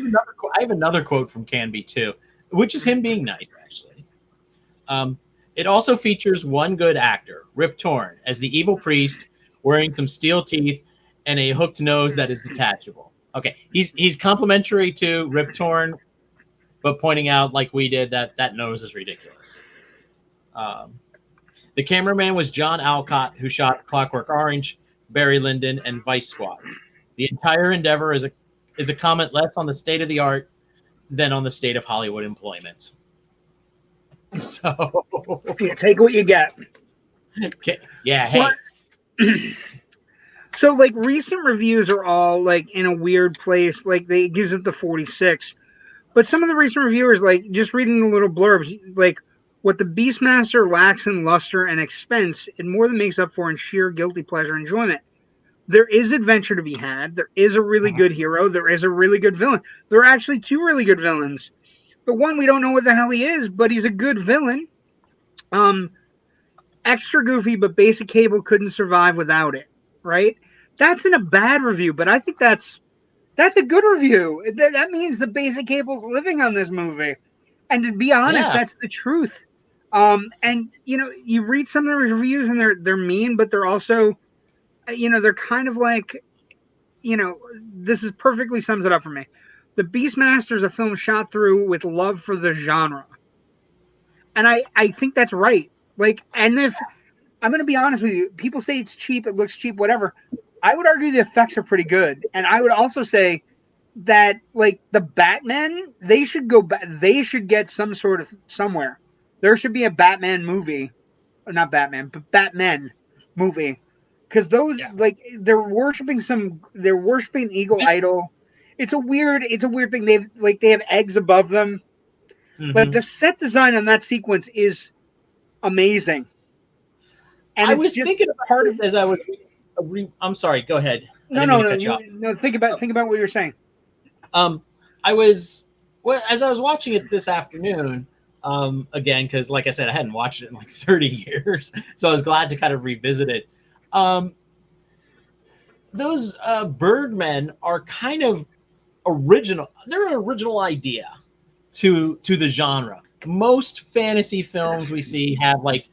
have another quote from Canby too, which is him being nice actually. It also features one good actor, Rip Torn, as the evil priest wearing some steel teeth and a hooked nose that is detachable. Okay, he's complimentary to Rip Torn, but pointing out like we did that nose is ridiculous. Um, the cameraman was John Alcott, who shot Clockwork Orange, Barry Lyndon, and Vice Squad. The entire endeavor is a comment less on the state of the art than on the state of Hollywood employment. So,
yeah, take what you get.
okay, yeah, hey.
So like recent reviews are all like in a weird place. Like it gives it the 46, but some of the recent reviewers, like just reading the little blurbs, like what the Beastmaster lacks in luster and expense, it more than makes up for in sheer guilty pleasure enjoyment. There is adventure to be had. There is a really good hero. There is a really good villain. There are actually two really good villains. The one we don't know what the hell he is, but he's a good villain. Um, Extra goofy, but Basic Cable couldn't survive without it. Right? That's in a bad review, but I think that's a good review. That means the Basic Cable's living on this movie, and to be honest,
Yeah.
that's the truth. And you read some of the reviews, and they're mean, but they're also, they're kind of like, this is perfectly sums it up for me. The Beastmaster is a film shot through with love for the genre, and I think that's right. Like, and if I'm going to be honest with you, people say it's cheap, it looks cheap, whatever. I would argue the effects are pretty good, and I would also say that like the Batman, they should go back. They should get some sort of somewhere. There should be a Batman movie, or not Batman, but Batman movie, because like they're worshiping Eagle Idol. It's a weird thing. They have eggs above them. Like the set design on that sequence is amazing. And
I
it's
was
just
thinking about
part
this
of.
as I was. I'm sorry. Go ahead. I
No,
didn't
no,
mean to
no.
cut you off.
No. Think about what you're saying.
I was as I was watching it this afternoon. Again, because like I said, I hadn't watched it in like 30 years, so I was glad to kind of revisit it. Those Birdmen are kind of original. They're an original idea to the genre. Most fantasy films we see have like,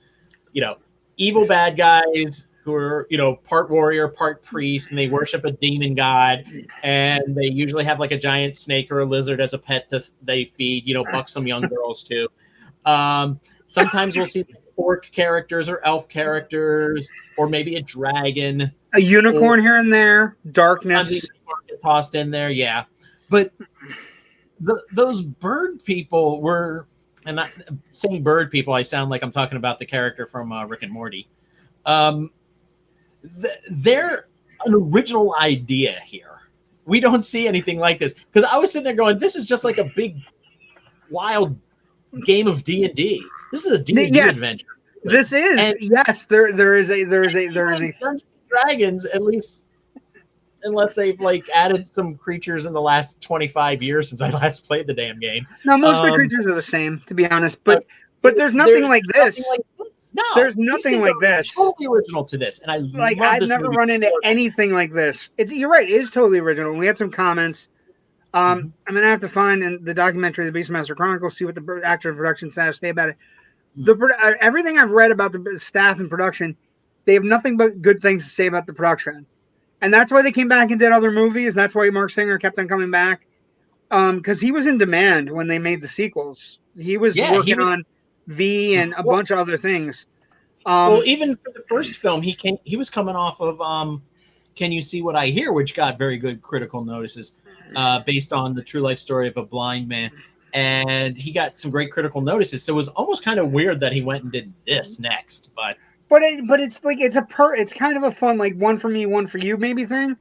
evil bad guys who are, part warrior, part priest, and they worship a demon god, and they usually have like a giant snake or a lizard as a pet they feed, buxom young girls to. Sometimes we'll see orc characters or elf characters, or maybe a dragon,
A unicorn
or
here and there, darkness.
get tossed in there, yeah. But those bird people were, and not saying bird people, I sound like I'm talking about the character from Rick and Morty. They're an original idea here. We don't see anything like this, because I was sitting there going, "This is just like a big, wild game of D&D. This is a D&D adventure."
This is, and yes. There is a
Dungeons and Dragons, at least, unless they've like added some creatures in the last 25 years since I last played the damn game.
No, most of the creatures are the same, to be honest. But there's nothing like this.
No,
there's nothing like this.
Totally original to this, and I love
I've
this
never
movie.
run into anything like this. You're right. It is totally original. We had some comments. I'm gonna have to find in the documentary, The Beastmaster Chronicles, see what the actor and production staff say about it. Everything I've read about the staff and production, they have nothing but good things to say about the production, and that's why they came back and did other movies. That's why Marc Singer kept on coming back, because he was in demand when they made the sequels. He was working on V and a bunch of other things.
Well, even for the first film, he was coming off of Can You See What I Hear, which got very good critical notices, based on the true life story of a blind man. And he got some great critical notices. So it was almost kind of weird that he went and did this next. But
it's like it's kind of a fun, like, one for me, one for you maybe thing.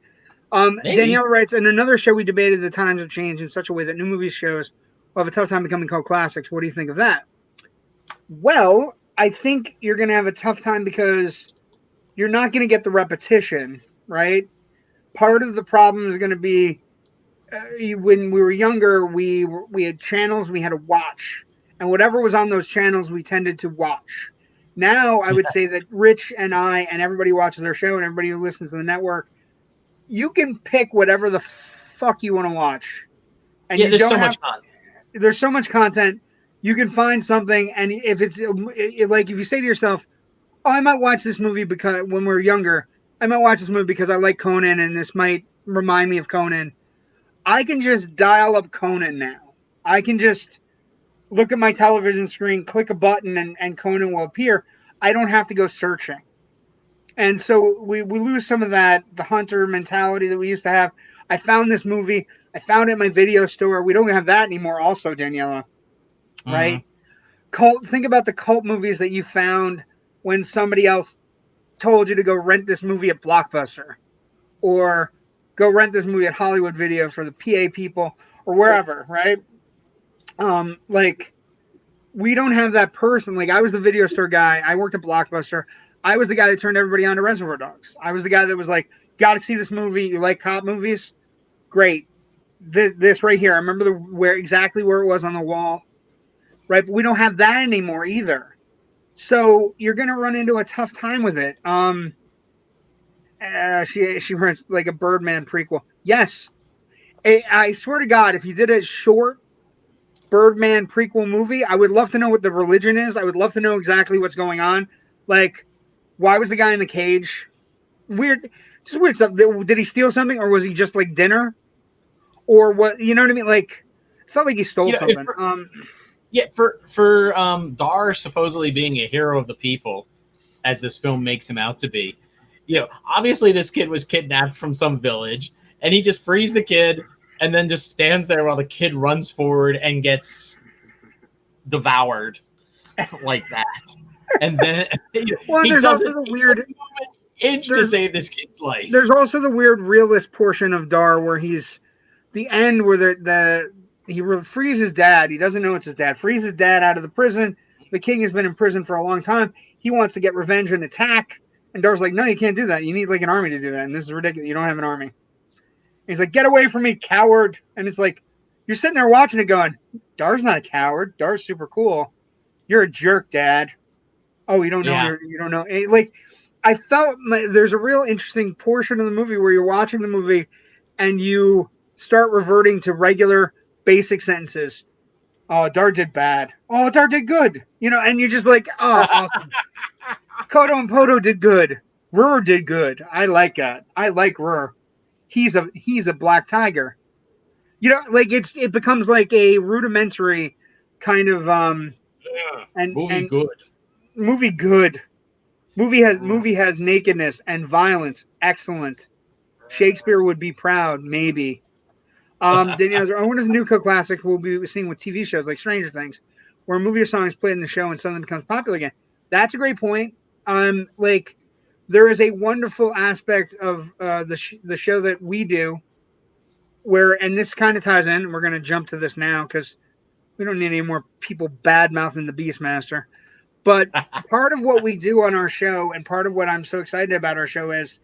maybe.
Danielle writes, in another show we debated the times have changed in such a way that new movie shows will have a tough time becoming cult classics. What do you think of that? Well, I think you're going to have a tough time because you're not going to get the repetition, right? Part of the problem is going to be when we were younger, we had channels we had to watch, and whatever was on those channels, we tended to watch. Now, I would say that Rich and I and everybody who watches our show and everybody who listens to the network, you can pick whatever the fuck you want to watch, and
Yeah,
you
there's
don't
so
have.
much content.
There's so much content. You can find something, and if it's like if you say to yourself, "Oh, I might watch this movie because when we're younger, I might watch this movie because I like Conan, and this might remind me of Conan." I can just dial up Conan now. I can just look at my television screen, click a button, and Conan will appear. I don't have to go searching. And so we lose some of the hunter mentality that we used to have. I found this movie. I found it in my video store. We don't have that anymore, also, Daniela, right? Think about the cult movies that you found when somebody else told you to go rent this movie at Blockbuster or go rent this movie at Hollywood Video for the PA people or wherever, right? Like, we don't have that person. Like, I was the video store guy. I worked at Blockbuster. I was the guy that turned everybody on to Reservoir Dogs. I was the guy that was like, got to see this movie. You like cop movies? Great. This right here. I remember exactly where it was on the wall, right? But we don't have that anymore either. So you're going to run into a tough time with it. She runs like a Birdman prequel. Yes. I swear to God, if you did a short Birdman prequel movie, I would love to know what the religion is. I would love to know exactly what's going on. Like, why was the guy in the cage? Weird, just weird stuff. Did he steal something, or was he just like dinner, or what? You know what I mean? Like, I felt like he stole something.
For Dar supposedly being a hero of the people, as this film makes him out to be, obviously this kid was kidnapped from some village, and he just frees the kid and then just stands there while the kid runs forward and gets devoured like that. And then
well,
he
there's
doesn't
also the weird
inch to save this kid's life.
There's also the weird realist portion of Dar where he's the end where he frees his dad. He doesn't know it's his dad. Frees his dad out of the prison. The king has been in prison for a long time. He wants to get revenge and attack. And Dar's like, no, you can't do that. You need like an army to do that. And this is ridiculous. You don't have an army. He's like, get away from me, coward. And it's like, you're sitting there watching it going, Dar's not a coward. Dar's super cool. You're a jerk, Dad. Oh, you don't know.
Yeah.
You don't know. Like, I felt there's a real interesting portion of the movie where you're watching the movie and you start reverting to regular basic sentences. Oh, Dar did bad. Oh, Dar did good. And you're just like, oh, awesome. Kodo and Podo did good. Rur did good. I like that. I like Rur. He's a black tiger. Like it becomes like a rudimentary kind of
movie good.
Movie good. Movie has nakedness and violence. Excellent. Shakespeare would be proud, maybe. Danielle, I wonder if new classics we'll be seeing with TV shows like Stranger Things, where a movie or song is played in the show and suddenly becomes popular again. That's a great point. Like there is a wonderful aspect of the show that we do, and this kind of ties in. We're going to jump to this now because we don't need any more people bad mouthing the Beastmaster. But part of what we do on our show, and part of what I'm so excited about our show is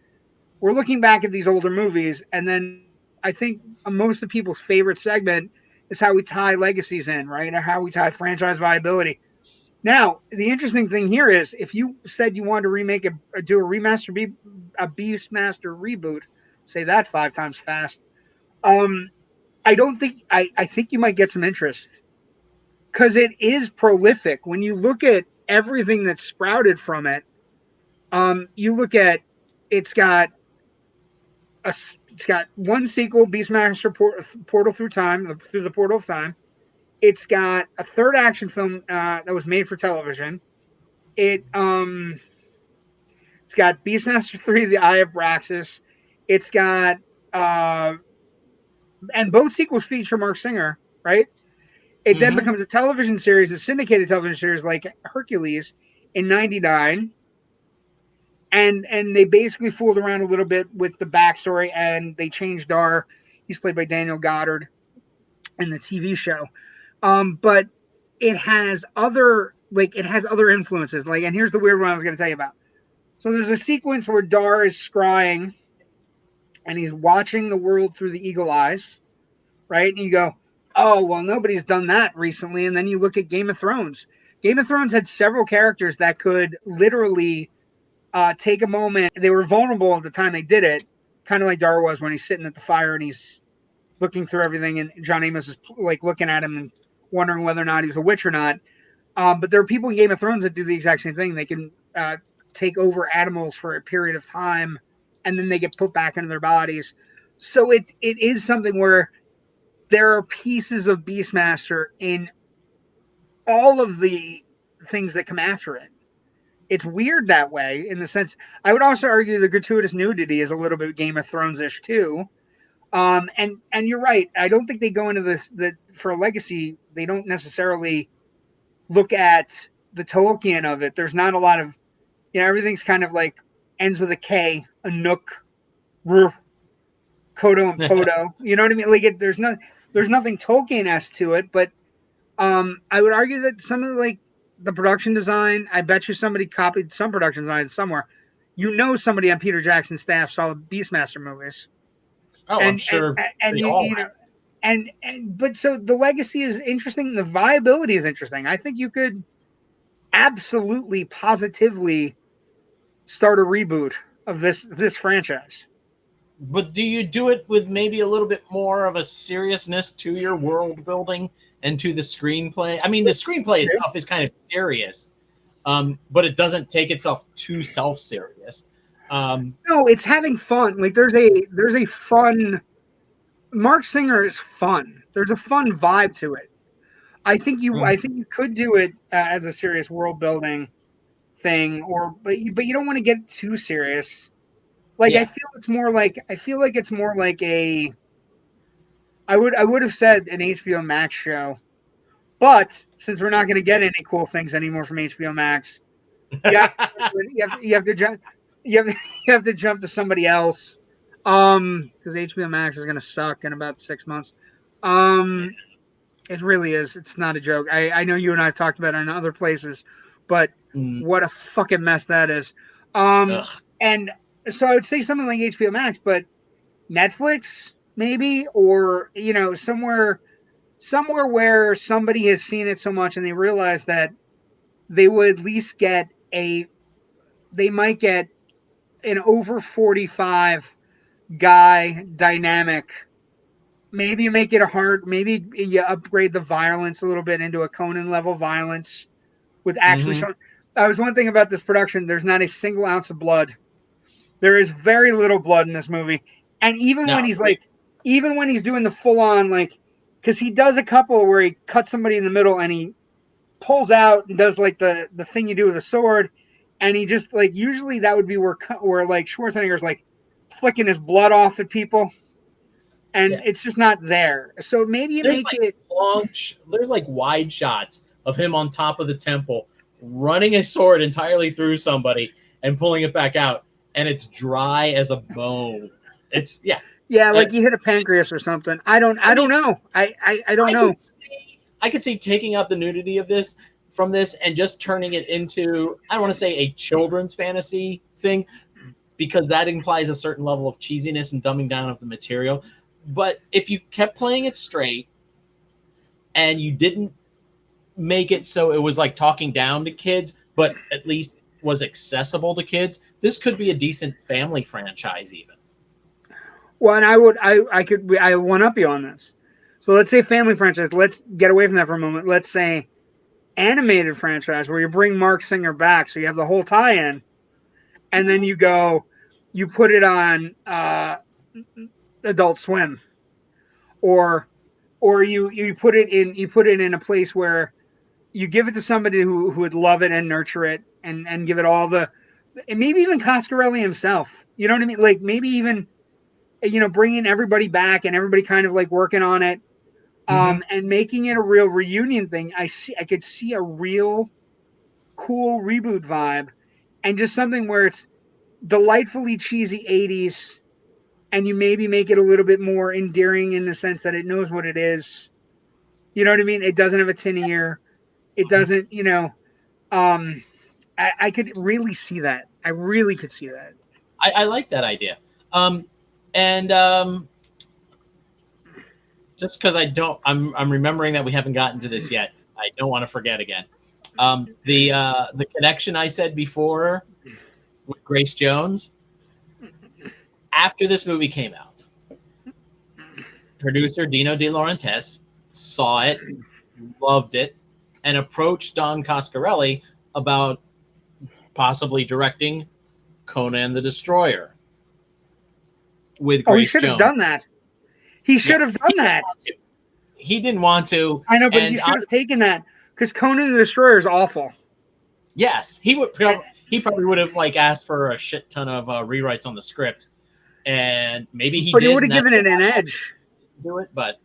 we're looking back at these older movies, and then I think most of people's favorite segment is how we tie legacies in, right? Or how we tie franchise viability. Now, the interesting thing here is if you said you wanted to do a Beastmaster reboot, say that 5 times fast, I think you might get some interest because it is prolific. When you look at everything that's sprouted from it, you look at it's got one sequel, Beastmaster Portal through the Portal of Time. It's got a third action film that was made for television. It's got Beastmaster 3, The Eye of Braxis. It's got and both sequels feature Marc Singer, right? It then becomes a television series, a syndicated television series like Hercules in '99, and they basically fooled around a little bit with the backstory, and they changed Dar. He's played by Daniel Goddard in the TV show, but it has other influences. Like, and here's the weird one I was going to tell you about. So there's a sequence where Dar is scrying, and he's watching the world through the eagle eyes, right? And you go, oh, well, nobody's done that recently. And then you look at Game of Thrones. Game of Thrones had several characters that could literally take a moment. They were vulnerable at the time they did it, kind of like Dar was when he's sitting at the fire and he's looking through everything, and John Amos is like looking at him and wondering whether or not he was a witch or not. But there are people in Game of Thrones that do the exact same thing. They can take over animals for a period of time, and then they get put back into their bodies. So it is something where there are pieces of Beastmaster in all of the things that come after it. It's weird that way, in the sense. I would also argue the gratuitous nudity is a little bit Game of Thrones-ish too. And you're right. I don't think they go into this that for a legacy. They don't necessarily look at the Tolkien of it. There's not a lot of, everything's kind of like ends with a K, a Nook, Kodo and Podo. You know what I mean? Like there's nothing Tolkien-esque to it, but I would argue that some of the production design, I bet you somebody copied some production design somewhere. Somebody on Peter Jackson's staff saw Beastmaster movies.
Oh, I'm sure.
But so the legacy is interesting. The viability is interesting. I think you could absolutely, positively start a reboot of this franchise.
But do you do it with maybe a little bit more of a seriousness to your world building and to the screenplay? I mean, the screenplay itself is kind of serious, but it doesn't take itself too self-serious.
No, it's having fun. Like there's a fun. Marc Singer is fun. There's a fun vibe to it. I think you could do it as a serious world building thing, but you don't want to get too serious. Like I feel like it's more like a. I would have said an HBO Max show, but since we're not going to get any cool things anymore from HBO Max, you have to jump. You have to jump to somebody else, because HBO Max is going to suck in about 6 months. It really is. It's not a joke. I know you and I have talked about it in other places, but what a fucking mess that is. And so I would say something like HBO Max, but Netflix maybe, or somewhere where somebody has seen it so much and they realize that they would at least they might get an over 45 guy dynamic. Maybe you make it maybe you upgrade the violence a little bit into a Conan level violence with actually showing. That was one thing about this production. There's not a single ounce of blood. There is very little blood in this movie. And even when he's doing the full on, because he does a couple where he cuts somebody in the middle and he pulls out and does the thing you do with a sword. And he just usually that would be where Schwarzenegger's flicking his blood off at people. And it's just not there. So maybe you make it
there's wide shots of him on top of the temple running a sword entirely through somebody and pulling it back out, and it's dry as a bone. It's
like you hit a pancreas or something. I don't know. I don't know.
I could see taking out the nudity of this from this and just turning it into, I don't want to say a children's fantasy thing, because that implies a certain level of cheesiness and dumbing down of the material. But if you kept playing it straight and you didn't make it so it was talking down to kids, but at least was accessible to kids, this could be a decent family franchise even.
Well, and I one up you on this. So let's say family franchise. Let's get away from that for a moment. Let's say animated franchise where you bring Marc Singer back, so you have the whole tie-in, and then you put it on Adult Swim, or you put it in a place where you give it to somebody who would love it and nurture it and give it all and maybe even Coscarelli himself. You know what I mean? Maybe even bringing everybody back and everybody kind of like working on it, and making it a real reunion thing. I could see a real cool reboot vibe, and just something where it's delightfully cheesy 80s, and you maybe make it a little bit more endearing in the sense that it knows what it is. You know what I mean? It doesn't have a tin ear. It doesn't, I could really see that. I really could see that.
I like that idea. And just because I'm remembering that we haven't gotten to this yet. I don't want to forget again. The connection I said before with Grace Jones. After this movie came out, producer Dino De Laurentiis saw it, loved it, and approached Don Coscarelli about possibly directing Conan the Destroyer with Grace
he should
Jones.
have done that. He should have done that.
He didn't want to.
I know, but he should have taken that, because Conan the Destroyer is awful.
Yes, he would. He probably would have asked for a shit ton of rewrites on the script, and maybe he.
But
did,
he would have given it an edge.
Do it, but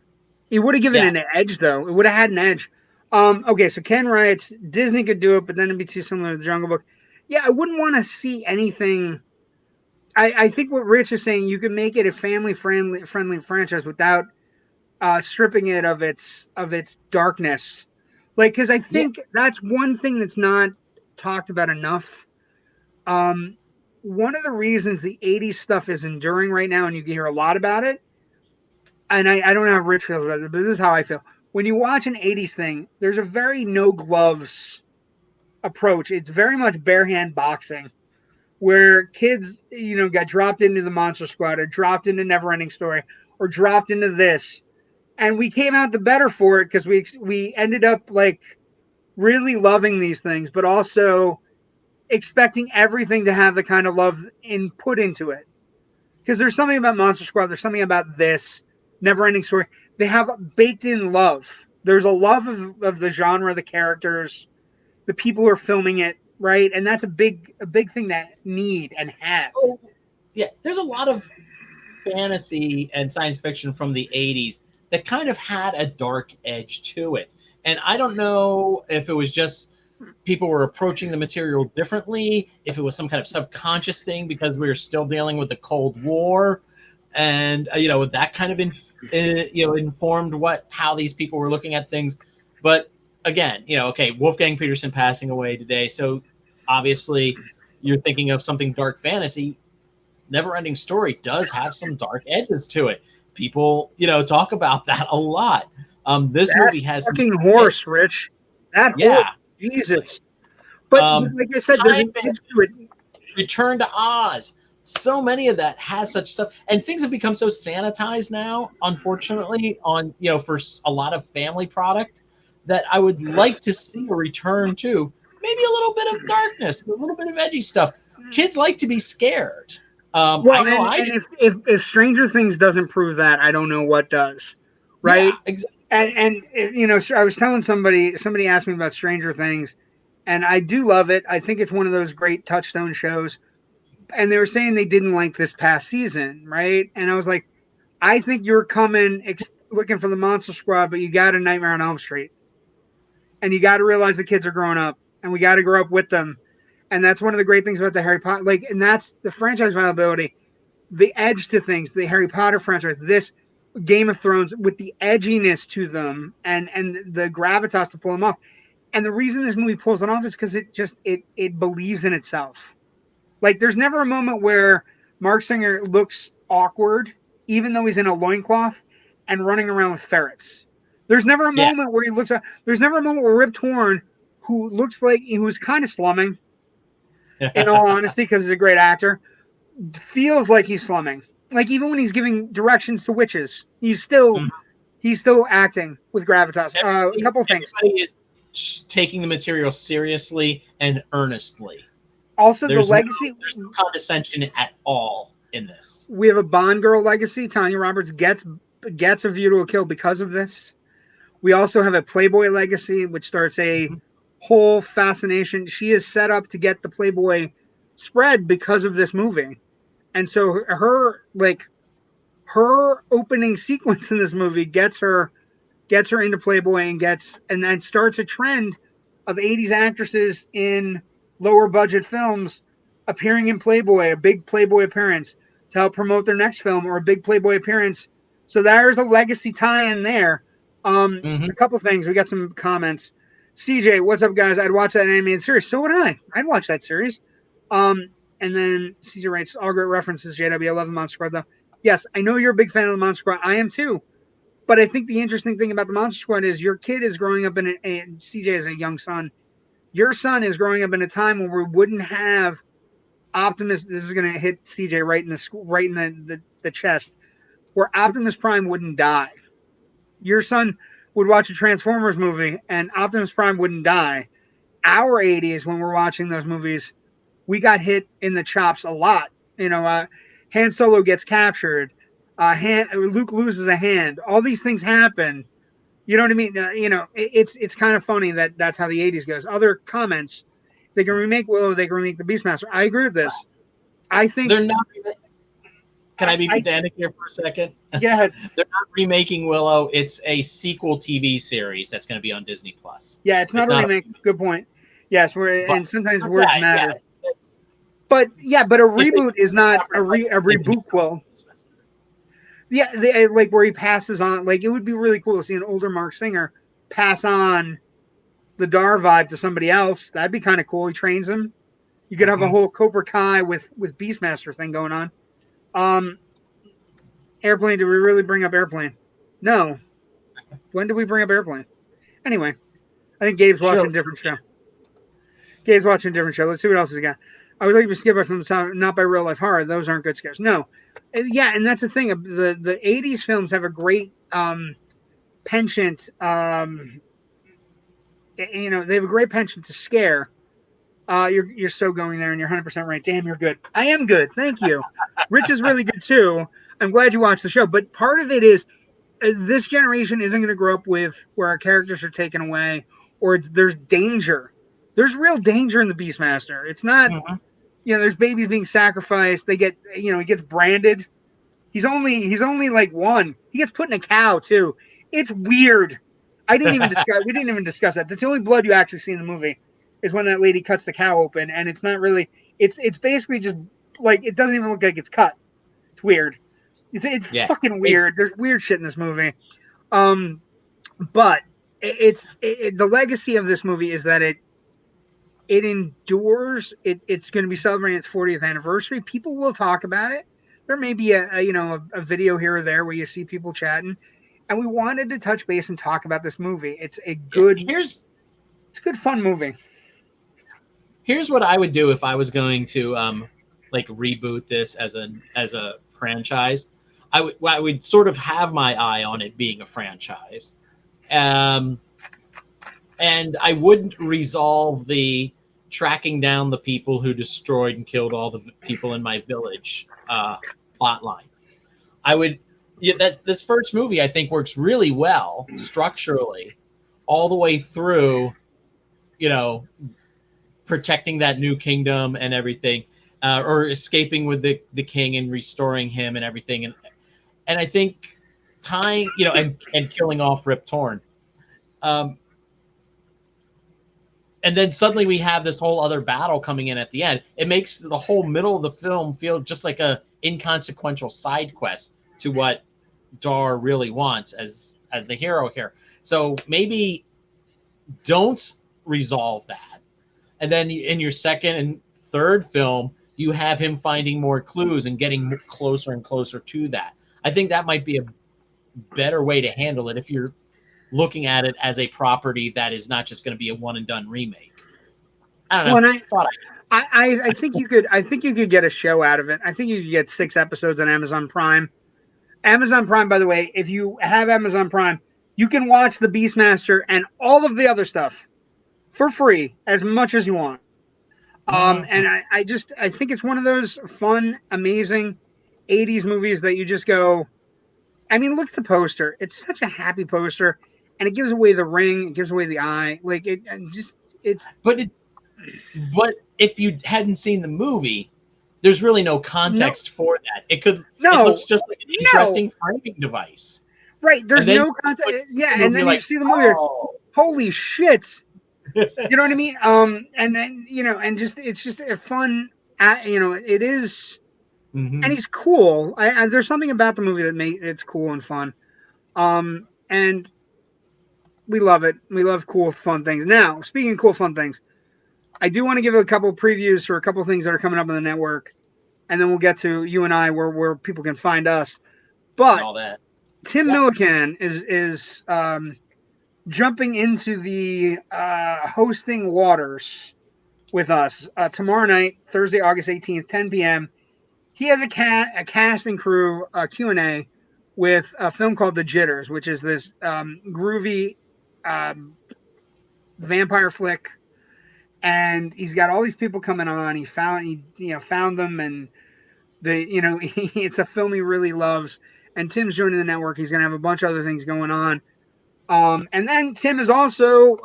he would have given it an edge, though. It would have had an edge. Okay, so Ken writes, Disney could do it, but then it'd be too similar to the Jungle Book. Yeah, I wouldn't want to see anything. I think what Rich is saying, you can make it a family-friendly franchise without stripping it of its darkness. Because I think that's one thing that's not talked about enough. One of the reasons the 80s stuff is enduring right now, and you can hear a lot about it, and I don't know how Rich feels about it, but this is how I feel. When you watch an 80s thing, there's a very no gloves approach. It's very much bare hand boxing, where kids, got dropped into the Monster Squad, or dropped into Neverending Story, or dropped into this. And we came out the better for it, because we ended up really loving these things, but also expecting everything to have the kind of love put into it. Because there's something about Monster Squad, there's something about this Neverending Story. They have baked in love. There's a love of the genre, the characters, the people who are filming it, right? And that's a big thing that need and have.
Oh, yeah, there's a lot of fantasy and science fiction from the 80s that kind of had a dark edge to it. And I don't know if it was just people were approaching the material differently, if it was some kind of subconscious thing because we were still dealing with the Cold War, and that kind of informed how these people were looking at things. But again, okay, Wolfgang Peterson passing away today, so obviously you're thinking of something dark fantasy. Neverending Story does have some dark edges to it. People, talk about that a lot. This movie has
fucking horse, Rich. That horse, Jesus. But like I said, there's an edge to it.
Return to Oz. So many of that has such stuff, and things have become so sanitized now, unfortunately, on for a lot of family product, that I would like to see a return to maybe a little bit of darkness, a little bit of edgy stuff. Kids like to be scared.
If Stranger Things doesn't prove that, I don't know what does, right?
Yeah, exactly.
And I was telling somebody asked me about Stranger Things, and I do love it. I think it's one of those great touchstone shows. And they were saying they didn't like this past season, right? And I was like, I think you're coming looking for the Monster Squad, but you got a Nightmare on Elm Street, and you got to realize the kids are growing up, and we got to grow up with them. And that's one of the great things about the Harry Potter, and that's the franchise viability, the edge to things, the Harry Potter franchise, this Game of Thrones with the edginess to them and the gravitas to pull them off. And the reason this movie pulls it off is because it believes in itself. There's never a moment where Marc Singer looks awkward, even though he's in a loincloth and running around with ferrets. There's never a moment where there's never a moment where Rip Torn, who looks like he was kind of slumming, in all honesty, because he's a great actor, feels like he's slumming. Even when he's giving directions to witches, he's still acting with gravitas. A couple of things.
Everybody is taking the material seriously and earnestly.
Also, there's legacy.
There's no condescension at all in this.
We have a Bond girl legacy. Tania Roberts gets A View to a Kill because of this. We also have a Playboy legacy, which starts a whole fascination. She is set up to get the Playboy spread because of this movie. And so her her opening sequence in this movie gets her into Playboy and then starts a trend of 80s actresses in lower budget films appearing in Playboy, a big Playboy appearance to help promote their next film or a big Playboy appearance. So there's a legacy tie-in there. A couple things. We got some comments. CJ, what's up, guys? I'd watch that animated series. So would I. I'd watch that series. And then CJ writes, all great references, JW. I love the Monster Squad, though. Yes, I know you're a big fan of the Monster Squad. I am, too. But I think the interesting thing about the Monster Squad is your kid is growing up in CJ is a young son. Your son is growing up in a time where we wouldn't have Optimus. This is going to hit CJ right in the chest, where Optimus Prime wouldn't die. Your son would watch a Transformers movie and Optimus Prime wouldn't die. Our 80s, when we're watching those movies, we got hit in the chops a lot. Han Solo gets captured. Luke loses a hand. All these things happen. You know what I mean? It's kind of funny that that's how the 80s goes. Other comments. They can remake Willow. They can remake the Beastmaster. I agree with this. I think
they're not. Can I be pedantic here for a second?
Go ahead.
They're not remaking Willow. It's a sequel TV series that's going to be on Disney Plus.
Yeah, it's not a remake. Good point. Yes, and sometimes words matter. But a reboot is not a reboot quill. Yeah, like where he passes on. Like it would be really cool to see an older Marc Singer pass on the Dar vibe to somebody else. That'd be kind of cool. He trains him. You could have a whole Cobra Kai with Beastmaster thing going on. Airplane, did we really bring up Airplane? No. When did we bring up Airplane? Anyway, I think Gabe's watching a different show. Let's see what else he got. I was like to skip by from the sound, not by real life horror. Those aren't good scares. No. Yeah, and that's the thing. The 80s films have a great penchant. They have a great penchant to scare. You're so going there, and you're 100% right. Damn, you're good. I am good. Thank you. Rich is really good too. I'm glad you watched the show. But part of it is this generation isn't going to grow up with where our characters are taken away, or there's danger. There's real danger in the Beastmaster. It's not, there's babies being sacrificed. They get, he gets branded. He's only like one. He gets put in a cow too. It's weird. We didn't even discuss that. That's the only blood you actually see in the movie is when that lady cuts the cow open, and it's not really. It's basically just like it doesn't even look like it's cut. It's weird. It's fucking weird. There's weird shit in this movie. But the legacy of this movie is that it endures. It's going to be celebrating its 40th anniversary. People will talk about it. There may be a video here or there where you see people chatting, and we wanted to touch base and talk about this movie. It's a good. It's a good fun movie.
Here's what I would do if I was going to reboot this as a franchise. I would sort of have my eye on it being a franchise, and I wouldn't resolve the tracking down the people who destroyed and killed all the people in my village plot line. This first movie I think works really well structurally, all the way through, protecting that new kingdom and everything, or escaping with the king and restoring him and everything, and I think tying, and killing off Rip Torn, and then suddenly we have this whole other battle coming in at the end. It makes the whole middle of the film feel just like a inconsequential side quest to what Dar really wants as the hero here. So maybe don't resolve that. And then in your second and third film, you have him finding more clues and getting closer and closer to that. I think that might be a better way to handle it if you're looking at it as a property that is not just going to be a one and done remake. I don't know.
I think you could. I think you could get a show out of it. I think you could get 6 episodes on Amazon Prime. Amazon Prime, by the way, if you have Amazon Prime, you can watch the Beastmaster and all of the other stuff for free as much as you want. And I think it's one of those fun, amazing 80s movies that you just go. I mean, look at the poster. It's such a happy poster, and it gives away the ring. It gives away the eye. Like it's.
But if you hadn't seen the movie, there's really no context for that. It looks just like an interesting framing device.
Right. There's no context. Yeah. And then you see the movie. Oh. Holy shit. You know what I mean? And then, and it's just a fun, it is, and he's cool. There's something about the movie that it's cool and fun. And we love it. We love cool, fun things. Now, speaking of cool, fun things, I do want to give a couple previews for a couple things that are coming up on the network, and then we'll get to you and I where people can find us. But
all that.
Tim Millican is jumping into the hosting waters with us tomorrow night, Thursday, August 18th, 10 p.m. He has a cast and crew Q&A with a film called The Jitters, which is this groovy vampire flick. And he's got all these people coming on. He found them, and it's a film he really loves. And Tim's joining the network. He's going to have a bunch of other things going on. And then Tim is also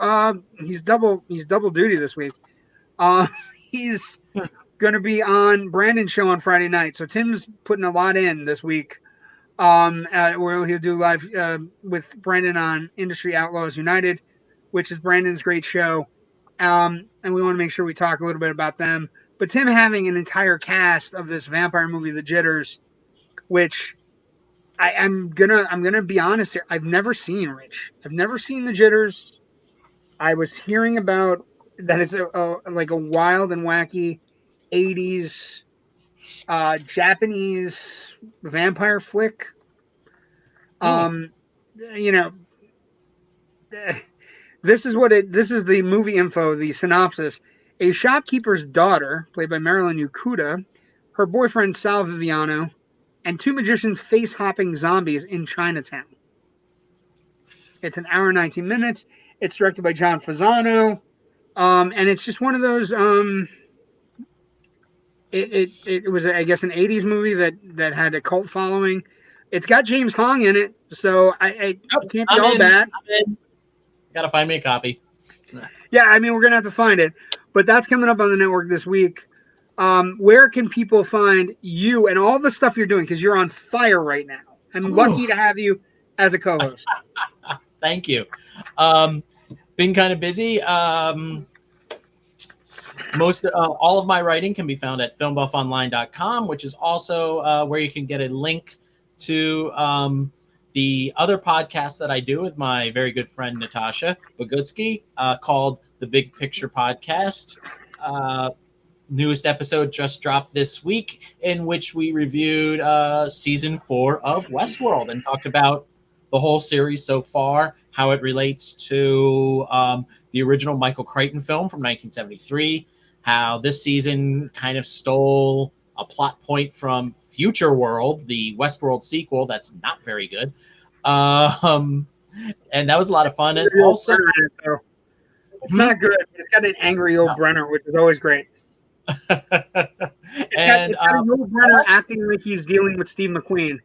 he's double duty this week. He's going to be on Brandon's show on Friday night. So Tim's putting a lot in this week. Where he'll do live with Brandon on Industry Outlaws United, which is Brandon's great show. And we want to make sure we talk a little bit about them. But Tim having an entire cast of this vampire movie, The Jitters, which I'm gonna be honest here. I've never seen, Rich. I've never seen The Jitters. I was hearing about that it's like a wild and wacky 80s Japanese vampire flick. This is the movie info, the synopsis. A shopkeeper's daughter, played by Marilyn Yukuda, her boyfriend Sal Viviano, and two magicians face-hopping zombies in Chinatown. It's an hour and 19 minutes. It's directed by John Fasano. And it's just one of those it was, I guess, an 80s movie that had a cult following. It's got James Hong in it, so I can't be all bad.
Gotta find me a copy.
Yeah, I mean, we're gonna have to find it, but that's coming up on the network this week. Where can people find you and all the stuff you're doing? Because you're on fire right now. I'm lucky to have you as a co-host.
Thank you. Been kind of busy. Most all of my writing can be found at filmbuffonline.com, which is also where you can get a link to the other podcast that I do with my very good friend Natasha Bogutsky called The Big Picture Podcast. Newest episode just dropped this week, in which we reviewed season 4 of Westworld and talked about the whole series so far, how it relates to the original Michael Crichton film from 1973, how this season kind of stole a plot point from Future World, the Westworld sequel that's not very good. And that was a lot of fun. And also,
it's not good. It's got an angry old Brenner, which is always great. It's got an old Brenner acting like he's dealing with Steve McQueen.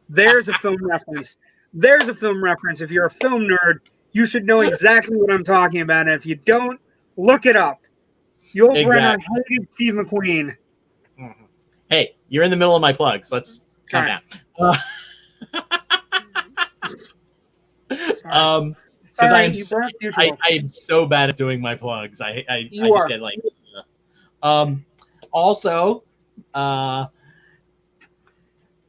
There's a film reference. There's a film reference. If you're a film nerd, you should know exactly what I'm talking about. And if you don't, look it up. The old Brenner hated Steve McQueen.
Mm-hmm. Hey, you're in the middle of my plugs. Let's calm down. Because I am so bad at doing my plugs. I just get like. Also,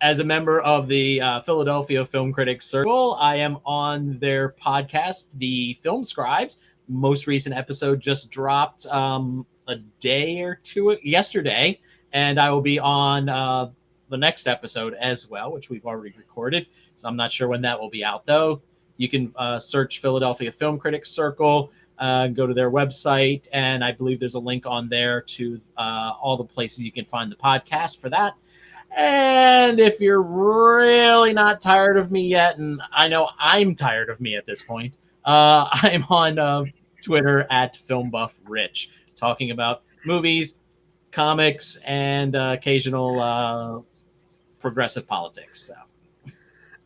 as a member of the Philadelphia Film Critics Circle, I am on their podcast, The Film Scribes. Most recent episode just dropped a day or two yesterday, and I will be on the next episode as well, which we've already recorded. So I'm not sure when that will be out, though. You can search Philadelphia Film Critics Circle, go to their website, and I believe there's a link on there to all the places you can find the podcast for that. And if you're really not tired of me yet, and I know I'm tired of me at this point, I'm on Twitter at FilmBuffRich, talking about movies, comics, and occasional progressive politics. So.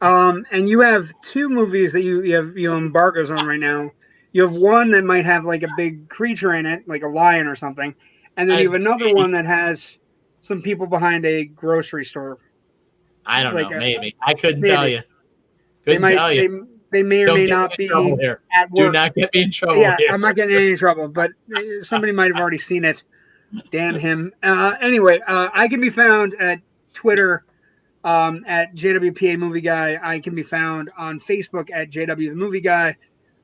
And you have two movies that you have embargoes on right now. You have one that might have like a big creature in it, like a lion or something, and then you have another one that has some people behind a grocery store.
I don't
Like
know. Maybe I couldn't
maybe.
tell you.
They
Couldn't
might.
tell you.
They may or
Don't
may
get me
not
in trouble
be
here.
at
Do
work.
not get me in trouble
Yeah,
here.
I'm not getting in any trouble, but somebody might have already seen it. Damn him. Anyway, I can be found at Twitter at JWPA Movie Guy. I can be found on Facebook at JW the Movie Guy.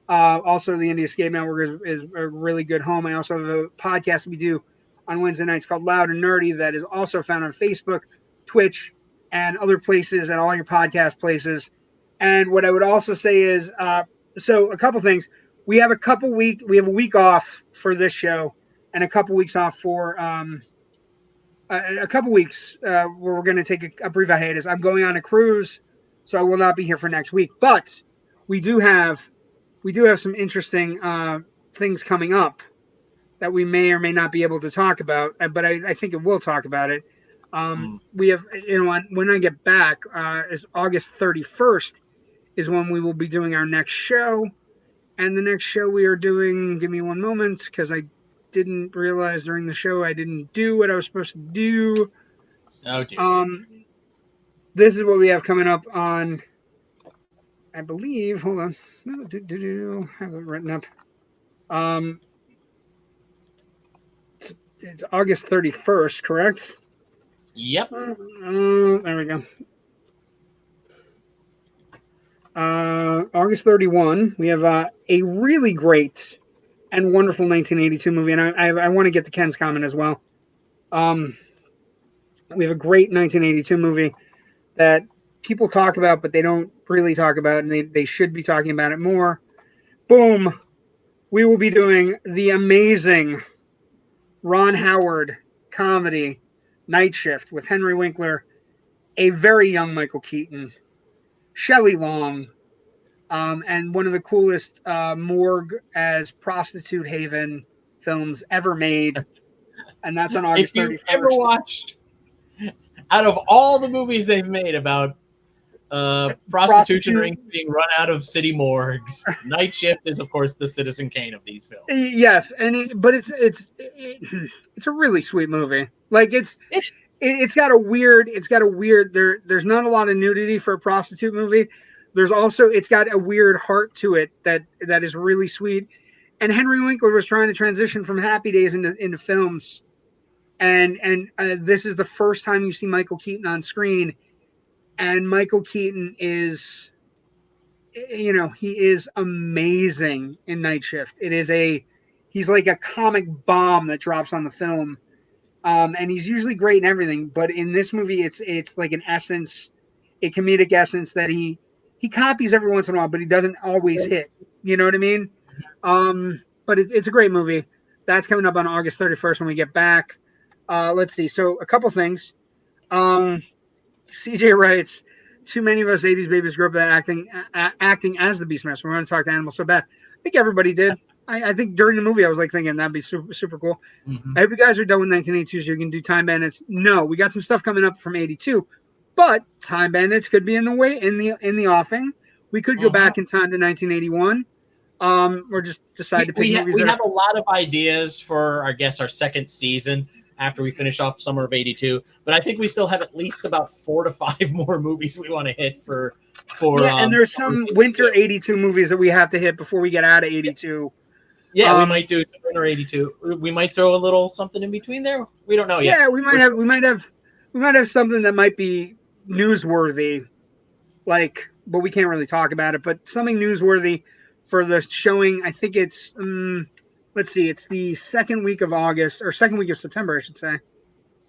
Also, the Indie Escape Network is a really good home. I also have a podcast we do on Wednesday nights called Loud and Nerdy that is also found on Facebook, Twitch, and other places, and all your podcast places. And what I would also say is, so a couple things. We have a week off for this show, and a couple weeks off for a couple weeks where we're going to take a brief hiatus. I'm going on a cruise, so I will not be here for next week. But we do have some interesting things coming up that we may or may not be able to talk about, but I think it will talk about it. We have, when I get back, is August 31st is when we will be doing our next show. And the next show we are doing, give me one moment, because I didn't realize during the show I didn't do what I was supposed to do.
Oh dear.
This is what we have coming up on, I believe, hold on. Have it written up. It's August 31st, correct?
Yep.
There we go. August 31, we have a really great and wonderful 1982 movie, and I want to get to Ken's comment as well. We have a great 1982 movie that people talk about, but they don't really talk about, and they should be talking about it more. Boom! We will be doing the amazing Ron Howard comedy Night Shift with Henry Winkler, a very young Michael Keaton, Shelley Long, and one of the coolest morgue as prostitute haven films ever made. And that's on August 31st.
If you ever watched, out of all the movies they've made about prostitution rings being run out of city morgues, Night Shift is, of course, the Citizen Kane of these films.
Yes, but it's a really sweet movie. Like it's got a weird. There's not a lot of nudity for a prostitute movie. There's also, it's got a weird heart to it that is really sweet. And Henry Winkler was trying to transition from Happy Days into films, and this is the first time you see Michael Keaton on screen, and Michael Keaton is, he is amazing in Night Shift. He's like a comic bomb that drops on the film, and he's usually great in everything, but in this movie, it's like an essence, a comedic essence that he copies every once in a while, but he doesn't always hit. You know what I mean? But it's a great movie. That's coming up on August 31st when we get back. Let's see. So a couple things. CJ writes, too many of us 80s babies grew up that acting as the Beastmaster. We're going to talk to animals so bad. I think everybody did. I think during the movie I was like thinking that'd be super, super cool. I hope you guys are done with 1982 so you can do Time Bandits. No, we got some stuff coming up from 82, but Time Bandits could be in the offing. We could go back in time to 1981. Or just decide to pick movies.
We have a lot of ideas for, I guess, our second season after we finish off summer of 82, but I think we still have at least about 4 to 5 more movies we want to hit for
and there's some winter 82 movies that we have to hit before we get out of 82.
Yeah, we might do some winter 82. We might throw a little something in between there. We don't know yet.
Yeah, we might have something that might be newsworthy, but we can't really talk about it, but something newsworthy for the showing. I think it's let's see, it's the second week of August, or second week of September, I should say.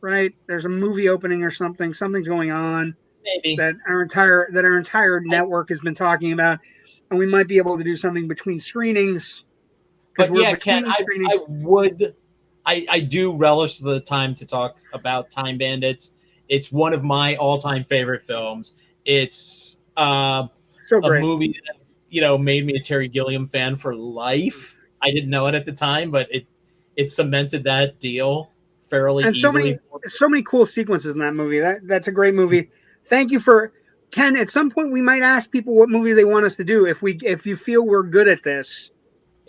Right? There's a movie opening or something. Something's going on.
Maybe
that our entire network has been talking about, and we might be able to do something between screenings.
But yeah, Ken, I do relish the time to talk about Time Bandits. It's one of my all-time favorite films. It's a movie that made me a Terry Gilliam fan for life. I didn't know it at the time, but it cemented that deal fairly easily.
So many cool sequences in that movie. That's a great movie. Thank you for Ken. At some point, we might ask people what movie they want us to do. If you feel we're good at this,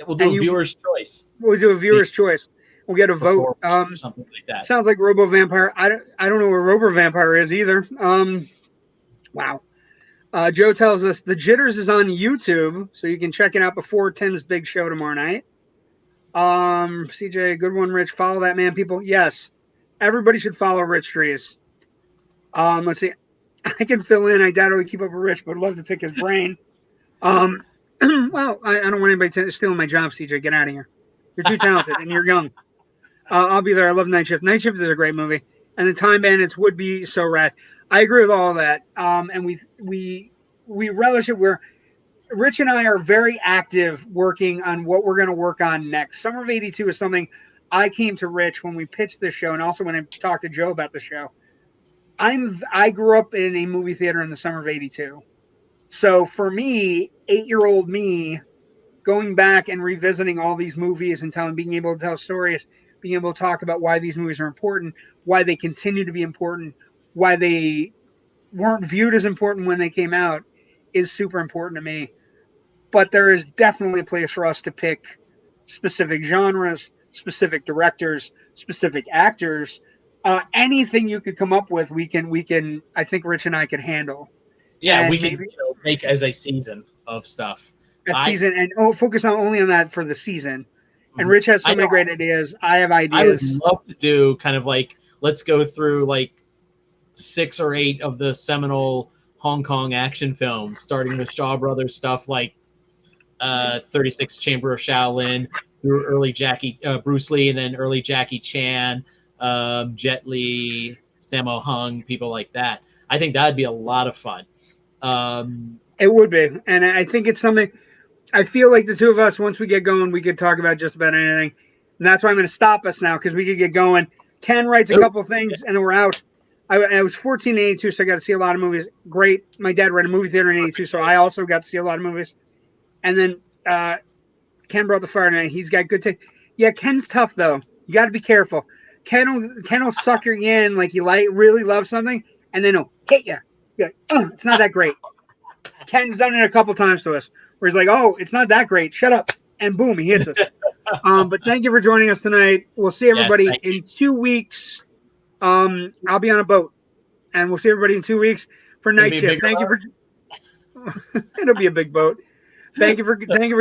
we'll do a viewer's choice.
We'll do a viewer's choice. We'll get a vote.
Or something like that.
Sounds like Robo Vampire. I don't know where Robo Vampire is either. Wow. Joe tells us the Jitters is on YouTube, so you can check it out before Tim's big show tomorrow night. CJ, good one, Rich. Follow that man, people. Yes, everybody should follow Rich Drees. Let's see. I can fill in. I doubt I would keep up with Rich, but I'd love to pick his brain. Well, I don't want anybody stealing my job, CJ. Get out of here. You're too talented and you're young. I'll be there. I love Night Shift. Night Shift is a great movie, and the Time Bandits would be so rad. I agree with all of that. And we relish it. Where Rich and I are very active working on what we're going to work on next. Summer of '82 is something I came to Rich when we pitched this show, and also when I talked to Joe about the show. I grew up in a movie theater in the summer of '82. So for me, 8-year-old me, going back and revisiting all these movies and being able to tell stories, being able to talk about why these movies are important, why they continue to be important, why they weren't viewed as important when they came out, is super important to me. But there is definitely a place for us to pick specific genres, specific directors, specific actors. Anything you could come up with, we can. I think Rich and I could handle.
Yeah,
and
we can make as a season of stuff.
Season and focus only on that for the season. And Rich has so many great ideas. I have ideas.
I would love to do kind of like, let's go through like 6 or 8 of the seminal Hong Kong action films, starting with Shaw Brothers stuff like 36 Chamber of Shaolin, through early Bruce Lee, and then early Jackie Chan, Jet Li, Sammo Hung, people like that. I think that'd be a lot of fun.
It would be, and I think it's something. I feel like the two of us, once we get going, we could talk about just about anything, and that's why I'm going to stop us now because we could get going. Ken writes a couple things, and then we're out. I was 14 in '82, so I got to see a lot of movies. Great. My dad ran a movie theater in '82, so I also got to see a lot of movies. And then Ken brought the fire tonight. He's got good taste. Yeah, Ken's tough though. You got to be careful. Ken will sucker you in like you really love something, and then he'll hit you. Like, it's not that great. Ken's done it a couple times to us, where he's like, "Oh, it's not that great. Shut up!" And boom, he hits us. But thank you for joining us tonight. We'll see everybody in 2 weeks. I'll be on a boat, and we'll see everybody in 2 weeks for Night Shift. Thank you for. It'll be a big boat. Thank you for joining.